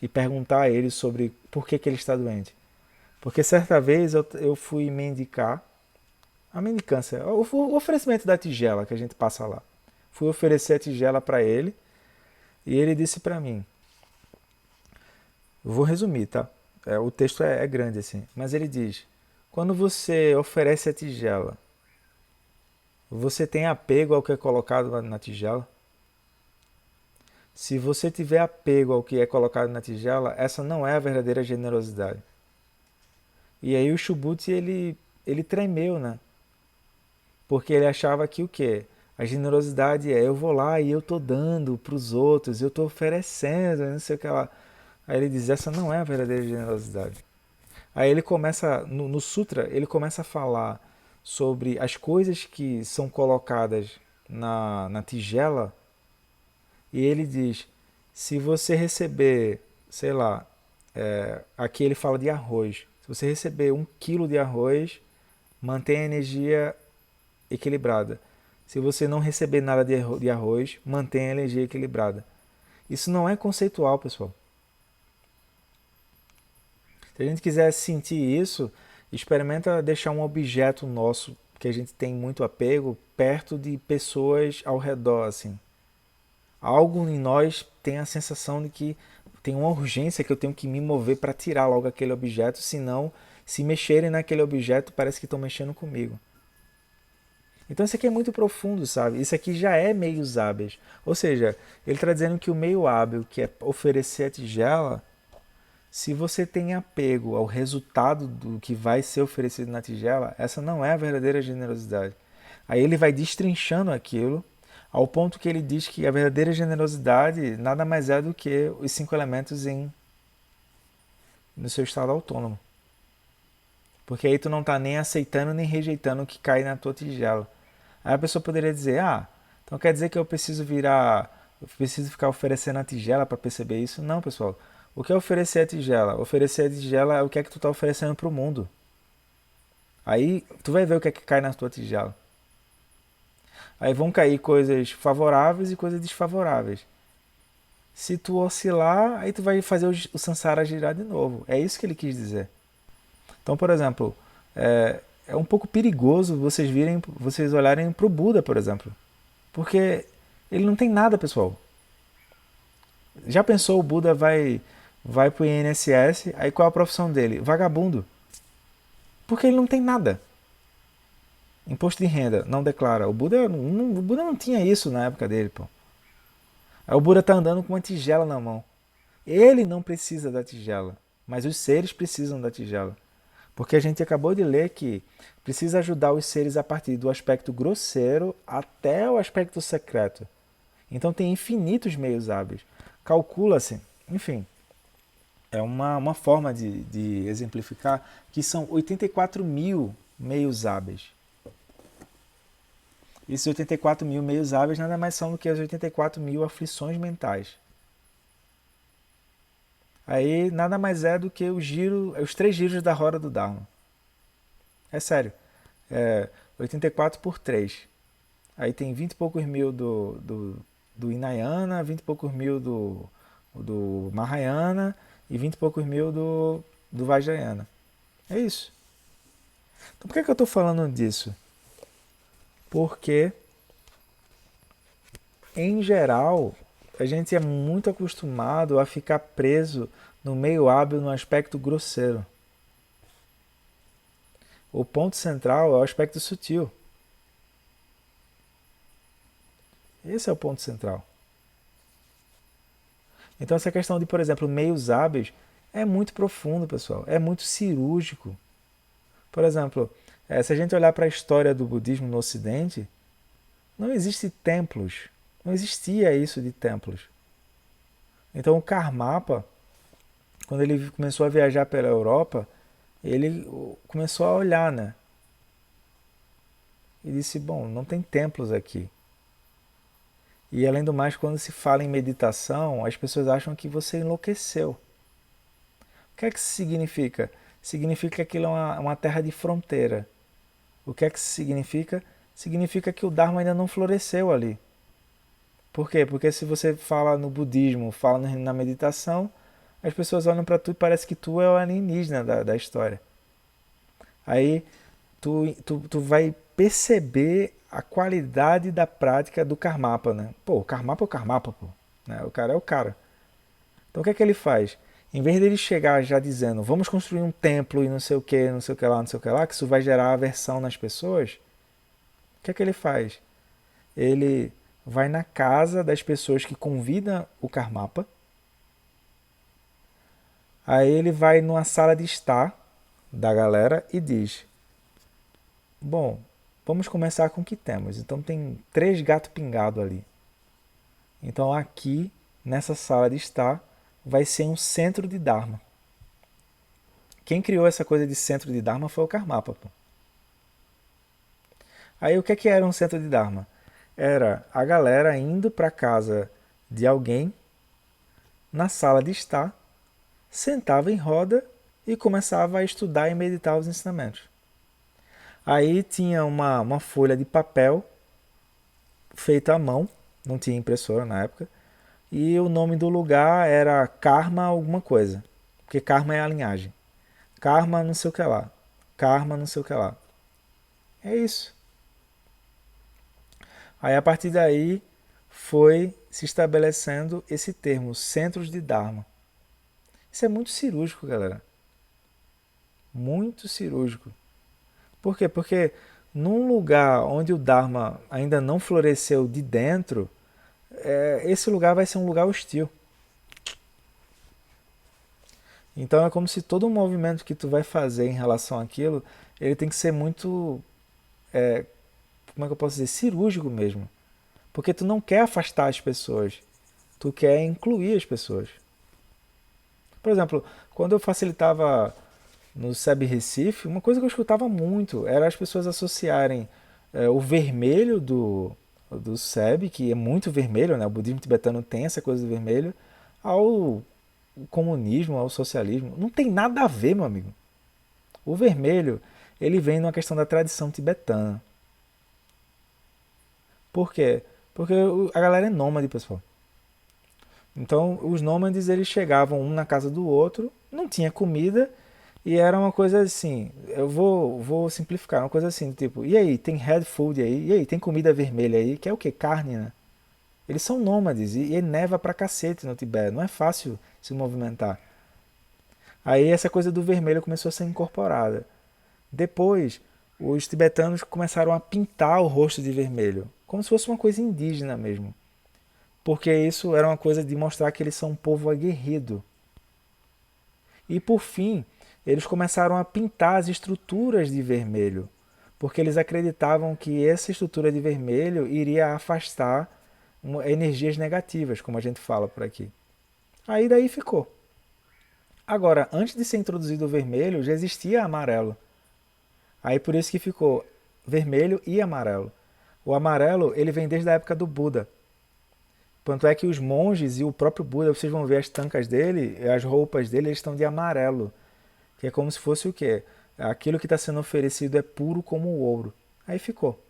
e perguntar a ele sobre por que ele está doente. Porque certa vez eu fui mendicar, a mendicância, o oferecimento da tigela que a gente passa lá. Fui oferecer a tigela para ele e ele disse para mim, eu vou resumir, tá? O texto é grande assim, mas ele diz, quando você oferece a tigela, você tem apego ao que é colocado na tigela? Se você tiver apego ao que é colocado na tigela, essa não é a verdadeira generosidade. E aí o Subhuti, ele tremeu, né? Porque ele achava que o quê? A generosidade é eu vou lá e eu tô dando para os outros, eu tô oferecendo, não sei o que lá. Aí ele diz, essa não é a verdadeira generosidade. Aí ele começa, no Sutra, ele começa a falar sobre as coisas que são colocadas na tigela e ele diz, se você receber, sei lá, aqui ele fala de arroz, se você receber 1 quilo de arroz, mantém a energia equilibrada. Se você não receber nada de arroz, mantém a energia equilibrada. Isso não é conceitual, pessoal. Se a gente quiser sentir isso, experimenta deixar um objeto nosso, que a gente tem muito apego, perto de pessoas ao redor, assim. Algo em nós tem a sensação de que tem uma urgência que eu tenho que me mover para tirar logo aquele objeto, senão, se mexerem naquele objeto, parece que estão mexendo comigo. Então isso aqui é muito profundo, sabe? Isso aqui já é meios hábeis. Ou seja, ele está dizendo que o meio hábil, que é oferecer a tigela, se você tem apego ao resultado do que vai ser oferecido na tigela, essa não é a verdadeira generosidade. Aí ele vai destrinchando aquilo, ao ponto que ele diz que a verdadeira generosidade nada mais é do que os 5 elementos no seu estado autônomo. Porque aí tu não está nem aceitando nem rejeitando o que cai na tua tigela. Aí a pessoa poderia dizer, então quer dizer que eu preciso ficar oferecendo a tigela para perceber isso? Não, pessoal. O que é oferecer a tigela? Oferecer a tigela é o que é que tu está oferecendo para o mundo. Aí tu vai ver o que é que cai na tua tigela. Aí vão cair coisas favoráveis e coisas desfavoráveis. Se tu oscilar, aí tu vai fazer o samsara girar de novo. É isso que ele quis dizer. Então, por exemplo, é um pouco perigoso vocês olharem para o Buda, por exemplo. Porque ele não tem nada, pessoal. Já pensou o Buda vai pro INSS, aí qual é a profissão dele? Vagabundo. Porque ele não tem nada. Imposto de renda, não declara. O Buda não tinha isso na época dele, pô. Aí o Buda tá andando com uma tigela na mão. Ele não precisa da tigela, mas os seres precisam da tigela. Porque a gente acabou de ler que precisa ajudar os seres a partir do aspecto grosseiro até o aspecto secreto. Então tem infinitos meios hábeis. Calcula-se, enfim, é uma forma de exemplificar que são 84 mil meios hábeis. Esses 84 mil meios hábeis nada mais são do que as 84 mil aflições mentais. Aí nada mais é do que os 3 giros da roda do Dharma. É sério. É 84 por 3. Aí tem 20 e poucos mil do Hinayana, 20 e poucos mil do Mahayana e 20 e poucos mil do Vajrayana. É isso. Então por que eu estou falando disso? Porque, em geral, a gente é muito acostumado a ficar preso no meio hábil, no aspecto grosseiro. O ponto central é o aspecto sutil. Esse é o ponto central. Então essa questão de, por exemplo, meios hábeis é muito profundo, pessoal. É muito cirúrgico. Por exemplo, se a gente olhar para a história do budismo no Ocidente, não existe templos. Não existia isso de templos. Então o Karmapa, quando ele começou a viajar pela Europa, ele começou a olhar, né? E disse, bom, não tem templos aqui. E além do mais, quando se fala em meditação, as pessoas acham que você enlouqueceu. O que é que isso significa? Significa que aquilo é uma terra de fronteira. O que é que isso significa? Significa que o Dharma ainda não floresceu ali. Por quê? Porque se você fala no budismo, fala na meditação, as pessoas olham para tu e parece que tu é o alienígena da história. Aí tu vai perceber a qualidade da prática do Karmapa, né? Pô, o Karmapa é o Karmapa, pô. Né? O cara é o cara. Então o que é que ele faz? Em vez dele chegar já dizendo, vamos construir um templo e não sei o que, não sei o que lá, não sei o que lá, que isso vai gerar aversão nas pessoas, o que é que ele faz? Ele vai na casa das pessoas que convidam o Karmapa, aí ele vai numa sala de estar da galera e diz, bom, vamos começar com o que temos. Então tem 3 gatos pingados ali. Então aqui, nessa sala de estar, vai ser um centro de Dharma. Quem criou essa coisa de centro de Dharma foi o Karmapa. Pô. Aí o que era um centro de Dharma? Era a galera indo para casa de alguém, na sala de estar, sentava em roda e começava a estudar e meditar os ensinamentos. Aí tinha uma folha de papel feita à mão, não tinha impressora na época, e o nome do lugar era Karma alguma coisa, porque Karma é a linhagem. Karma não sei o que lá, Karma não sei o que lá. É isso. Aí a partir daí foi se estabelecendo esse termo, centros de Dharma. Isso é muito cirúrgico, galera. Muito cirúrgico. Por quê? Porque num lugar onde o Dharma ainda não floresceu de dentro, esse lugar vai ser um lugar hostil. Então é como se todo o movimento que tu vai fazer em relação àquilo, ele tem que ser muito, como é que eu posso dizer, cirúrgico mesmo. Porque tu não quer afastar as pessoas, tu quer incluir as pessoas. Por exemplo, quando eu facilitava no SEB Recife, uma coisa que eu escutava muito era as pessoas associarem o vermelho do SEB, que é muito vermelho, né? O budismo tibetano tem essa coisa do vermelho, ao comunismo, ao socialismo. Não tem nada a ver, meu amigo. O vermelho, ele vem numa questão da tradição tibetana. Por quê? Porque a galera é nômade, pessoal. Então, os nômades, eles chegavam um na casa do outro, não tinha comida, e era uma coisa assim, eu vou simplificar, uma coisa assim, tipo, e aí, tem head food aí? E aí, tem comida vermelha aí? Que é o quê? Carne, né? Eles são nômades e neva pra cacete no Tibete. Não é fácil se movimentar. Aí essa coisa do vermelho começou a ser incorporada. Depois, os tibetanos começaram a pintar o rosto de vermelho, como se fosse uma coisa indígena mesmo. Porque isso era uma coisa de mostrar que eles são um povo aguerrido. E por fim, eles começaram a pintar as estruturas de vermelho, porque eles acreditavam que essa estrutura de vermelho iria afastar energias negativas, como a gente fala por aqui. Aí daí ficou. Agora, antes de ser introduzido o vermelho, já existia amarelo. Aí por isso que ficou vermelho e amarelo. O amarelo, ele vem desde a época do Buda. Tanto é que os monges e o próprio Buda, vocês vão ver as tancas dele, as roupas dele, eles estão de amarelo. Que é como se fosse o quê? Aquilo que está sendo oferecido é puro como o ouro. Aí ficou.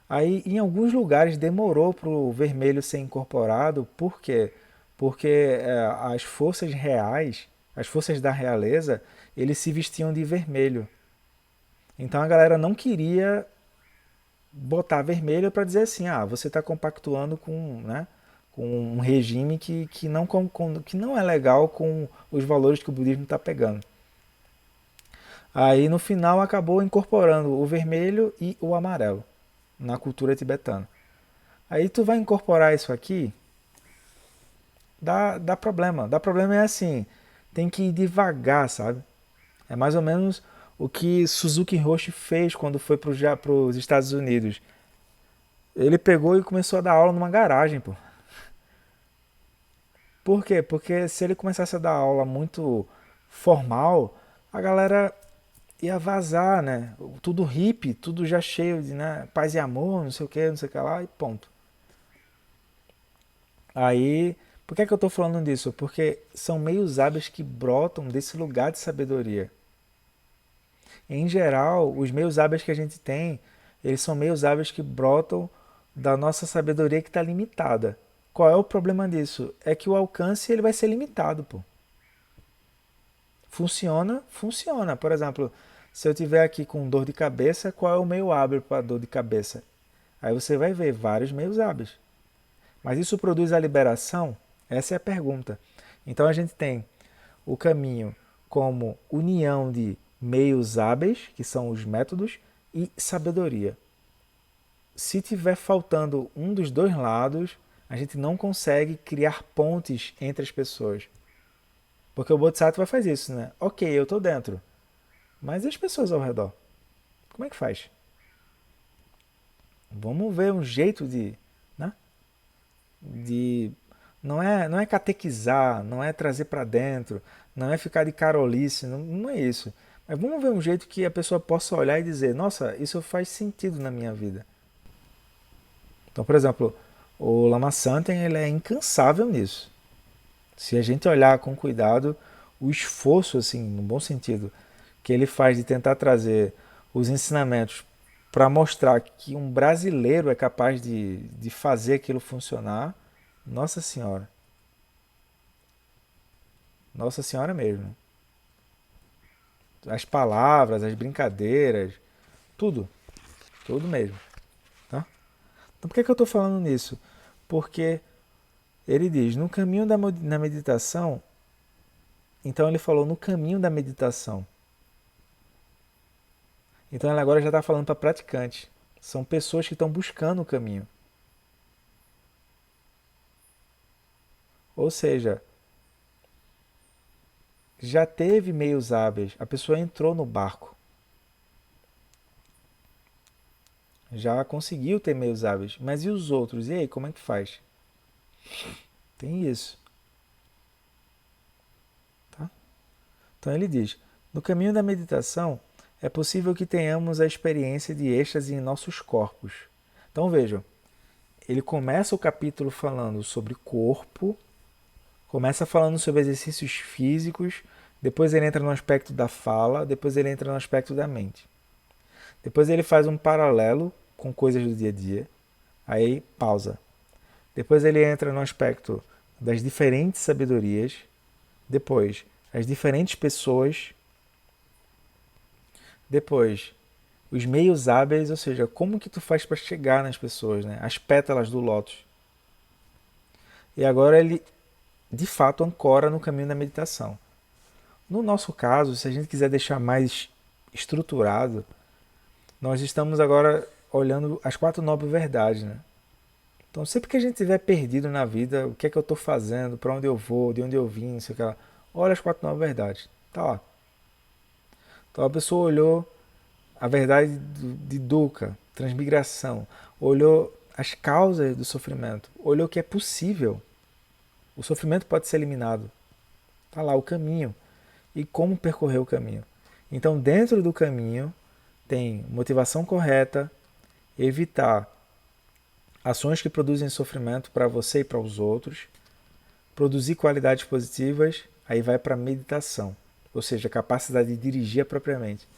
Aí, em alguns lugares, demorou para o vermelho ser incorporado. Por quê? Porque as forças reais, as forças da realeza, eles se vestiam de vermelho. Então a galera não queria botar vermelho para dizer assim, ah, você está compactuando com, né, com um regime que não é legal com os valores que o budismo está pegando. Aí no final acabou incorporando o vermelho e o amarelo na cultura tibetana. Aí tu vai incorporar isso aqui, dá problema. Dá problema é assim, tem que ir devagar, sabe? É mais ou menos o que Suzuki Roshi fez quando foi para os Estados Unidos. Ele pegou e começou a dar aula numa garagem, pô. Por quê? Porque se ele começasse a dar aula muito formal, a galera ia vazar, né? Tudo hippie, tudo já cheio de, né, paz e amor, não sei o que lá, e ponto. Aí, por que é que eu tô falando disso? Porque são meios hábeis que brotam desse lugar de sabedoria. Em geral, os meios hábeis que a gente tem, eles são meios hábeis que brotam da nossa sabedoria que está limitada. Qual é o problema disso? É que o alcance ele vai ser limitado, pô. Funciona? Funciona. Por exemplo, se eu tiver aqui com dor de cabeça, qual é o meio hábil para dor de cabeça? Aí você vai ver vários meios hábeis. Mas isso produz a liberação? Essa é a pergunta. Então a gente tem o caminho como união de meios hábeis, que são os métodos, e sabedoria. Se tiver faltando um dos dois lados, a gente não consegue criar pontes entre as pessoas. Porque o Bodhisattva faz isso, né? Ok, eu estou dentro, mas e as pessoas ao redor? Como é que faz? Vamos ver um jeito né? de não é catequizar, não é trazer para dentro, não é ficar de carolice, não é isso. Mas vamos ver um jeito que a pessoa possa olhar e dizer, nossa, isso faz sentido na minha vida. Então, por exemplo, o Lama Santen ele é incansável nisso. Se a gente olhar com cuidado, o esforço, assim, no bom sentido, que ele faz de tentar trazer os ensinamentos para mostrar que um brasileiro é capaz de fazer aquilo funcionar, Nossa Senhora. Nossa Senhora mesmo. As palavras, as brincadeiras, tudo. Tudo mesmo. Tá? Então por que eu estou falando nisso? Porque ele diz, no caminho na meditação, então ele falou no caminho da meditação. Então ele agora já está falando para praticante. São pessoas que estão buscando o caminho. Ou seja, já teve meios hábeis, a pessoa entrou no barco. Já conseguiu ter meios hábeis. Mas e os outros? E aí, como é que faz? Tem isso. Tá? Então ele diz, no caminho da meditação, é possível que tenhamos a experiência de êxtase em nossos corpos. Então vejam, ele começa o capítulo falando sobre corpo, começa falando sobre exercícios físicos, depois ele entra no aspecto da fala, depois ele entra no aspecto da mente. Depois ele faz um paralelo com coisas do dia a dia, aí pausa. Depois ele entra no aspecto das diferentes sabedorias, depois as diferentes pessoas, depois os meios hábeis, ou seja, como que tu faz para chegar nas pessoas, né? As pétalas do lótus. e agora ele de fato ancora no caminho da meditação. No nosso caso, se a gente quiser deixar mais estruturado, nós estamos agora olhando as 4 nobres verdades, né? Então, sempre que a gente estiver perdido na vida, o que é que eu estou fazendo, para onde eu vou, de onde eu vim, não sei o que lá, olha as 4 nobres verdades. Tá lá. Então a pessoa olhou a verdade de dukkha, transmigração, olhou as causas do sofrimento, olhou que é possível. O sofrimento pode ser eliminado. Tá lá o caminho e como percorrer o caminho. Então, dentro do caminho tem motivação correta, evitar ações que produzem sofrimento para você e para os outros, produzir qualidades positivas, aí vai para a meditação, ou seja, a capacidade de dirigir propriamente.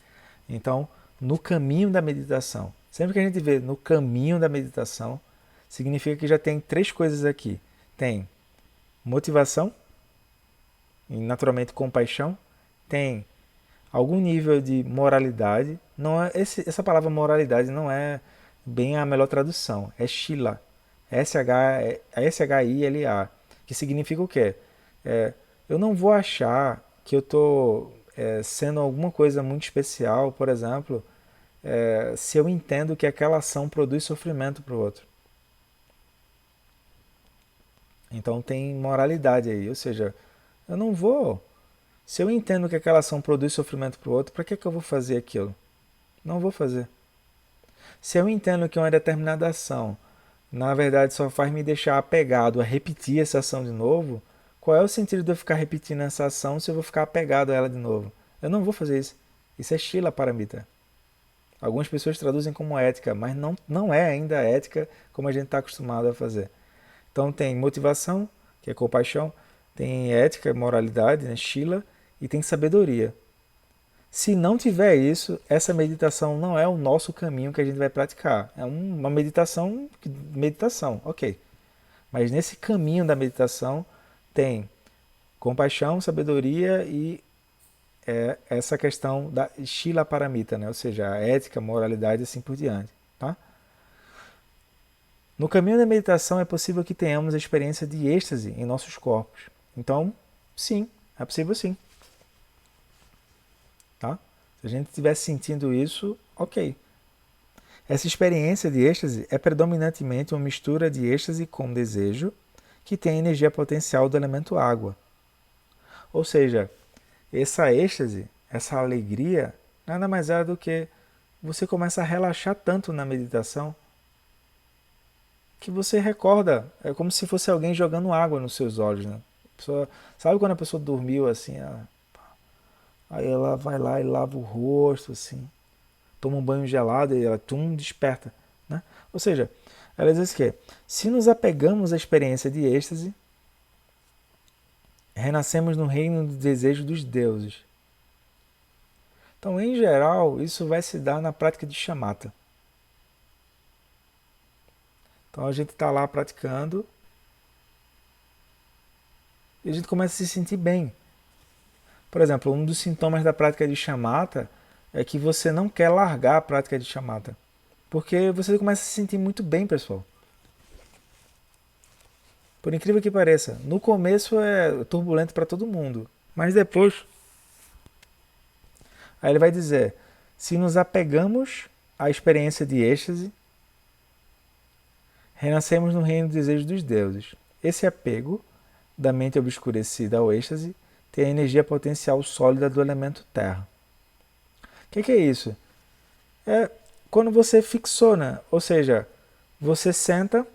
Então, no caminho da meditação, sempre que a gente vê no caminho da meditação, significa que já tem 3 coisas aqui. Tem motivação, e naturalmente compaixão, tem algum nível de moralidade. Não é, essa palavra moralidade não é bem a melhor tradução, é Shila, S-H-I-L-A, que significa o quê? Eu não vou achar que eu estou sendo alguma coisa muito especial, por exemplo, se eu entendo que aquela ação produz sofrimento para o outro. Então tem moralidade aí, ou seja, eu não vou. Se eu entendo que aquela ação produz sofrimento para o outro, para que eu vou fazer aquilo? Não vou fazer. Se eu entendo que uma determinada ação, na verdade, só faz me deixar apegado a repetir essa ação de novo, qual é o sentido de eu ficar repetindo essa ação se eu vou ficar apegado a ela de novo? Eu não vou fazer isso. Isso é Shila Paramita. Algumas pessoas traduzem como ética, mas não é ainda ética como a gente está acostumado a fazer. Então tem motivação, que é compaixão, tem ética, moralidade, né, Shila, e tem sabedoria. Se não tiver isso, essa meditação não é o nosso caminho que a gente vai praticar. É uma meditação, ok. Mas nesse caminho da meditação tem compaixão, sabedoria e essa questão da Shila Paramita, né? Ou seja, a ética, moralidade e assim por diante. Tá? No caminho da meditação é possível que tenhamos a experiência de êxtase em nossos corpos. Então, sim, é possível sim. Tá? Se a gente estiver sentindo isso, ok. Essa experiência de êxtase é predominantemente uma mistura de êxtase com desejo, que tem a energia potencial do elemento água. Ou seja, essa êxtase, essa alegria, nada mais é do que você começa a relaxar tanto na meditação que você recorda, é como se fosse alguém jogando água nos seus olhos, né? A pessoa, sabe quando a pessoa dormiu assim, aí ela vai lá e lava o rosto assim, toma um banho gelado e ela desperta, né? Ou seja, ela diz que se nos apegamos à experiência de êxtase, renascemos no reino do desejo dos deuses. Então, em geral, isso vai se dar na prática de shamatha. Então a gente está lá praticando e a gente começa a se sentir bem. Por exemplo, um dos sintomas da prática de shamatha é que você não quer largar a prática de shamatha. Porque você começa a se sentir muito bem, pessoal. Por incrível que pareça, no começo é turbulento para todo mundo, mas depois aí ele vai dizer, se nos apegamos à experiência de êxtase, renascemos no reino do desejo dos deuses. Esse apego da mente obscurecida ao êxtase tem a energia potencial sólida do elemento terra. O que é isso? É quando você fixou, né? Ou seja, você senta,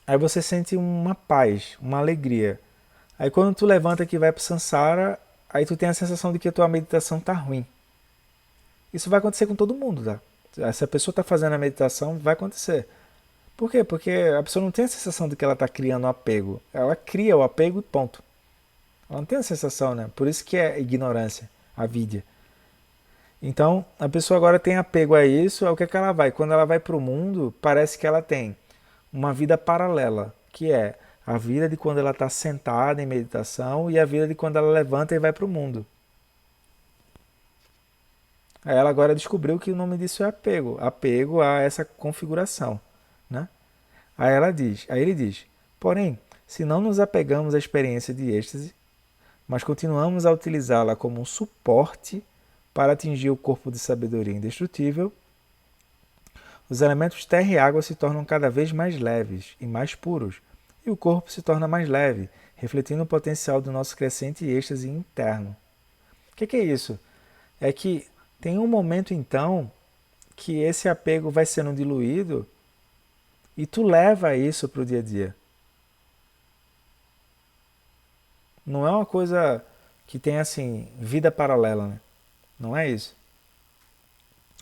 aí você sente uma paz, uma alegria. Aí quando tu levanta que vai para o Sansara, aí tu tem a sensação de que a tua meditação tá ruim. Isso vai acontecer com todo mundo, tá? Se a pessoa está fazendo a meditação, vai acontecer. Por quê? Porque a pessoa não tem a sensação de que ela está criando apego. Ela cria o apego e ponto. Ela não tem a sensação, né? Por isso que é ignorância, avidya. Então, a pessoa agora tem apego a isso, é o que é que ela vai? Quando ela vai para o mundo, parece que ela tem uma vida paralela, que é a vida de quando ela está sentada em meditação e a vida de quando ela levanta e vai para o mundo. Aí ela agora descobriu que o nome disso é apego, apego a essa configuração, né? Aí ele diz, porém, Se não nos apegamos à experiência de êxtase, mas continuamos a utilizá-la como um suporte para atingir o corpo de sabedoria indestrutível, os elementos terra e água se tornam cada vez mais leves e mais puros, e o corpo se torna mais leve, refletindo o potencial do nosso crescente êxtase interno. O que é isso? É que tem um momento então que esse apego vai sendo diluído e tu leva isso para o dia a dia. Não é uma coisa que tem assim vida paralela, né? Não é isso.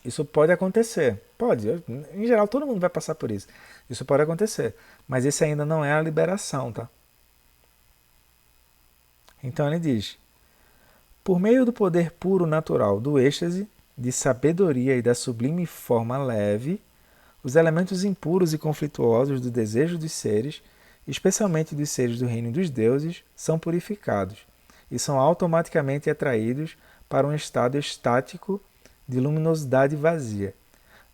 Isso pode acontecer. Pode. Em geral, todo mundo vai passar por isso. Isso pode acontecer. Mas esse ainda não é a liberação, tá? Então ele diz: por meio do poder puro natural do êxtase, de sabedoria e da sublime forma leve, os elementos impuros e conflituosos do desejo dos seres, especialmente dos seres do reino dos deuses, são purificados e são automaticamente atraídos para um estado estático de luminosidade vazia.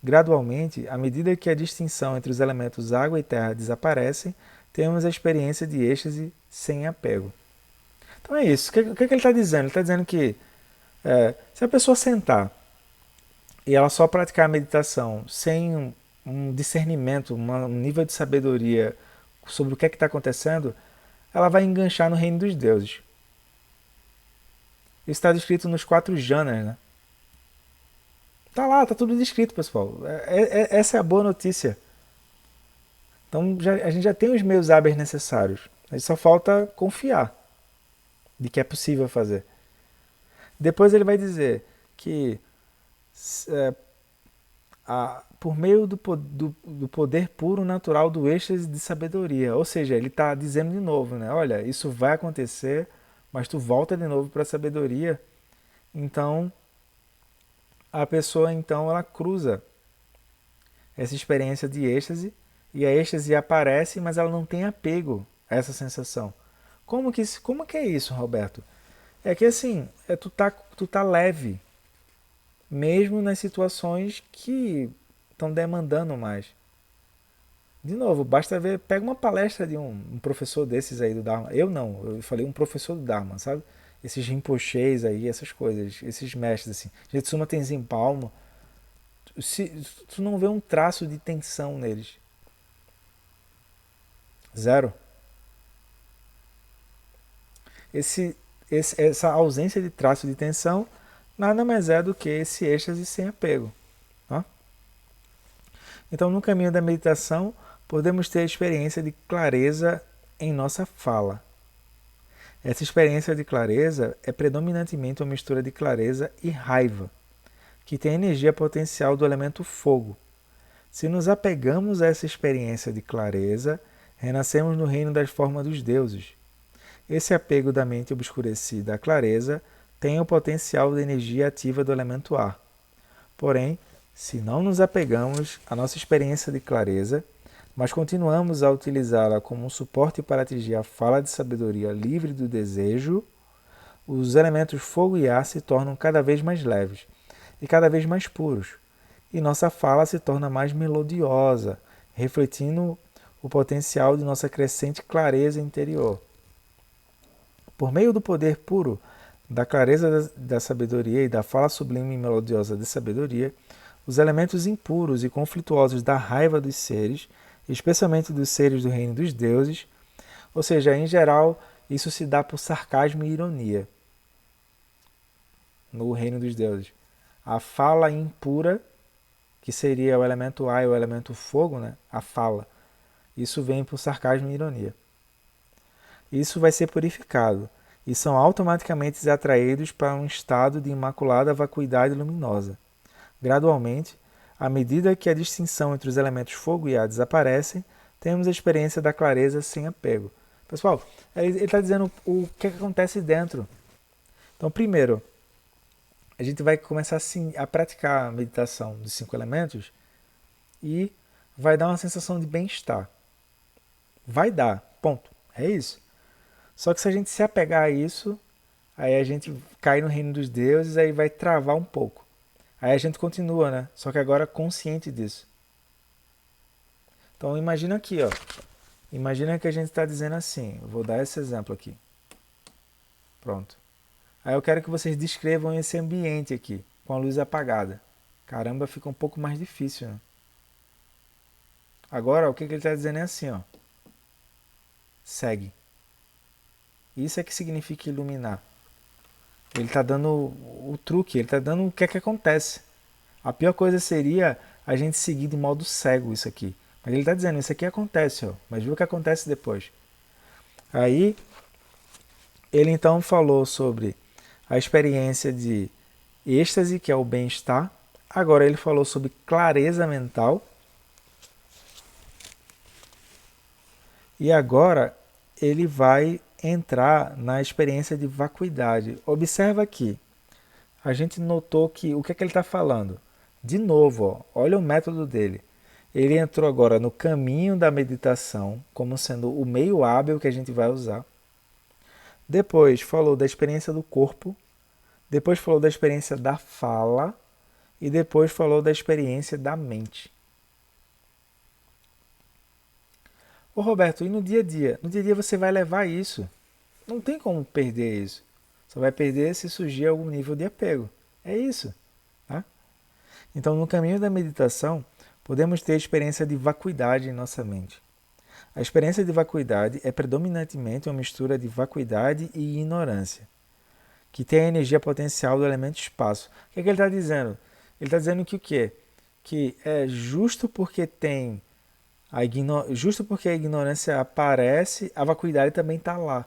Gradualmente, à medida que a distinção entre os elementos água e terra desaparecem, temos a experiência de êxtase sem apego. Então é isso. O que ele está dizendo? Ele está dizendo que se a pessoa sentar e ela só praticar a meditação sem um discernimento, um nível de sabedoria sobre o que está acontecendo, ela vai enganchar no reino dos deuses. Isso está descrito nos 4 jhanas, né? Tá lá, tá tudo descrito, pessoal. Essa é a boa notícia. Então a gente já tem os meios hábeis necessários. Aí só falta confiar de que é possível fazer. Depois ele vai dizer que por meio do poder puro natural do êxtase de sabedoria. Ou seja, ele está dizendo de novo, né? Olha, isso vai acontecer, mas tu volta de novo para a sabedoria. Então, a pessoa então ela cruza essa experiência de êxtase e a êxtase aparece, mas ela não tem apego a essa sensação. Como que é isso, Roberto? É que assim, tu tá leve, mesmo nas situações que estão demandando mais. De novo, basta ver, pega uma palestra de um professor desses aí do Dharma. Eu não, eu falei um professor do Dharma, sabe? Esses rinpoches aí, essas coisas, esses mestres assim. Jetsuma Tenzin Palmo, se tu não vê um traço de tensão neles. Zero. Essa ausência de traço de tensão nada mais é do que esse êxtase sem apego. Tá? Então, no caminho da meditação, podemos ter a experiência de clareza em nossa fala. Essa experiência de clareza é predominantemente uma mistura de clareza e raiva, que tem a energia potencial do elemento fogo. Se nos apegamos a essa experiência de clareza, renascemos no reino das formas dos deuses. Esse apego da mente obscurecida à clareza tem o potencial de energia ativa do elemento ar. Porém, se não nos apegamos à nossa experiência de clareza, mas continuamos a utilizá-la como um suporte para atingir a fala de sabedoria livre do desejo, os elementos fogo e ar se tornam cada vez mais leves e cada vez mais puros, e nossa fala se torna mais melodiosa, refletindo o potencial de nossa crescente clareza interior. Por meio do poder puro da clareza da sabedoria e da fala sublime e melodiosa de sabedoria, os elementos impuros e conflituosos da raiva dos seres, especialmente dos seres do reino dos deuses, ou seja, em geral, isso se dá por sarcasmo e ironia no reino dos deuses. A fala impura, que seria o elemento ar e o elemento fogo, né? A fala, isso vem por sarcasmo e ironia. Isso vai ser purificado e são automaticamente atraídos para um estado de imaculada vacuidade luminosa. Gradualmente, à medida que a distinção entre os elementos fogo e ar desaparecem, temos a experiência da clareza sem apego. Pessoal, ele está dizendo o que acontece dentro. Então, primeiro, a gente vai começar assim, a praticar a meditação dos 5 elementos e vai dar uma sensação de bem-estar. Vai dar, ponto. É isso. Só que se a gente se apegar a isso, aí a gente cai no reino dos deuses, aí vai travar um pouco. Aí a gente continua, né? Só que agora consciente disso. Então imagina aqui, ó. Imagina que a gente está dizendo assim, vou dar esse exemplo aqui. Pronto. Aí eu quero que vocês descrevam esse ambiente aqui, com a luz apagada. Caramba, fica um pouco mais difícil, né? Agora, o que ele está dizendo é assim, ó. Segue. Isso é que significa iluminar. Ele está dando o truque, ele está dando o que é que acontece. A pior coisa seria a gente seguir de modo cego isso aqui. Mas ele está dizendo, isso aqui acontece, ó. Mas viu o que acontece depois. Aí, ele então falou sobre a experiência de êxtase, que é o bem-estar. Agora ele falou sobre clareza mental. E agora ele vai entrar na experiência de vacuidade. Observa aqui, a gente notou que o que é que ele está falando? De novo, ó, olha o método dele. Ele entrou agora no caminho da meditação, como sendo o meio hábil que a gente vai usar. Depois falou da experiência do corpo. Depois falou da experiência da fala. E depois falou da experiência da mente. Ô Roberto, e no dia a dia? No dia a dia você vai levar isso. Não tem como perder isso. Só vai perder se surgir algum nível de apego. É isso. Tá? Então, no caminho da meditação, podemos ter a experiência de vacuidade em nossa mente. A experiência de vacuidade é predominantemente uma mistura de vacuidade e ignorância, que tem a energia potencial do elemento espaço. O que é que ele está dizendo? Ele está dizendo que o quê? Que é justo porque tem justo porque a ignorância aparece, a vacuidade também está lá.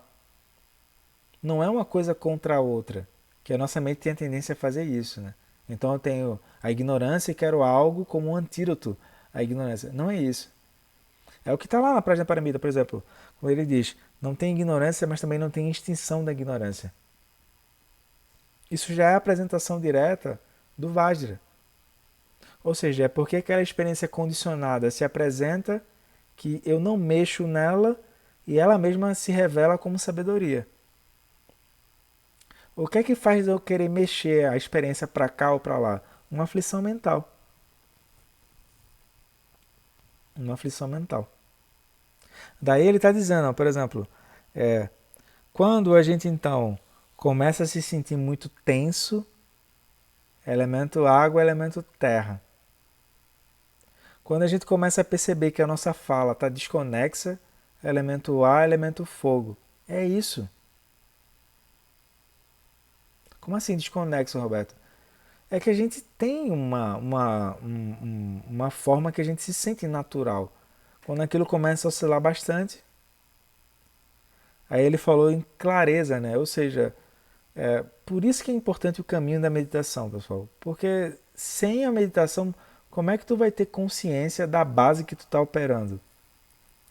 Não é uma coisa contra a outra, que a nossa mente tem a tendência a fazer isso, né? Então eu tenho a ignorância e quero algo como um antídoto à ignorância. Não é isso. É o que está lá na Prajnaparamita, por exemplo, quando ele diz, não tem ignorância, mas também não tem extinção da ignorância. Isso já é a apresentação direta do Vajra. Ou seja, é porque aquela experiência condicionada se apresenta que eu não mexo nela e ela mesma se revela como sabedoria. O que é que faz eu querer mexer a experiência para cá ou para lá? Uma aflição mental. Uma aflição mental. Daí ele está dizendo, ó, por exemplo, quando a gente então começa a se sentir muito tenso, elemento água, elemento terra. Quando a gente começa a perceber que a nossa fala está desconexa, elemento ar, elemento fogo. É isso. Como assim desconexo, Roberto? É que a gente tem uma forma que a gente se sente natural. Quando aquilo começa a oscilar bastante, aí ele falou em clareza, né? Ou seja, por isso que é importante o caminho da meditação, pessoal. Porque sem a meditação, como é que tu vai ter consciência da base que tu está operando?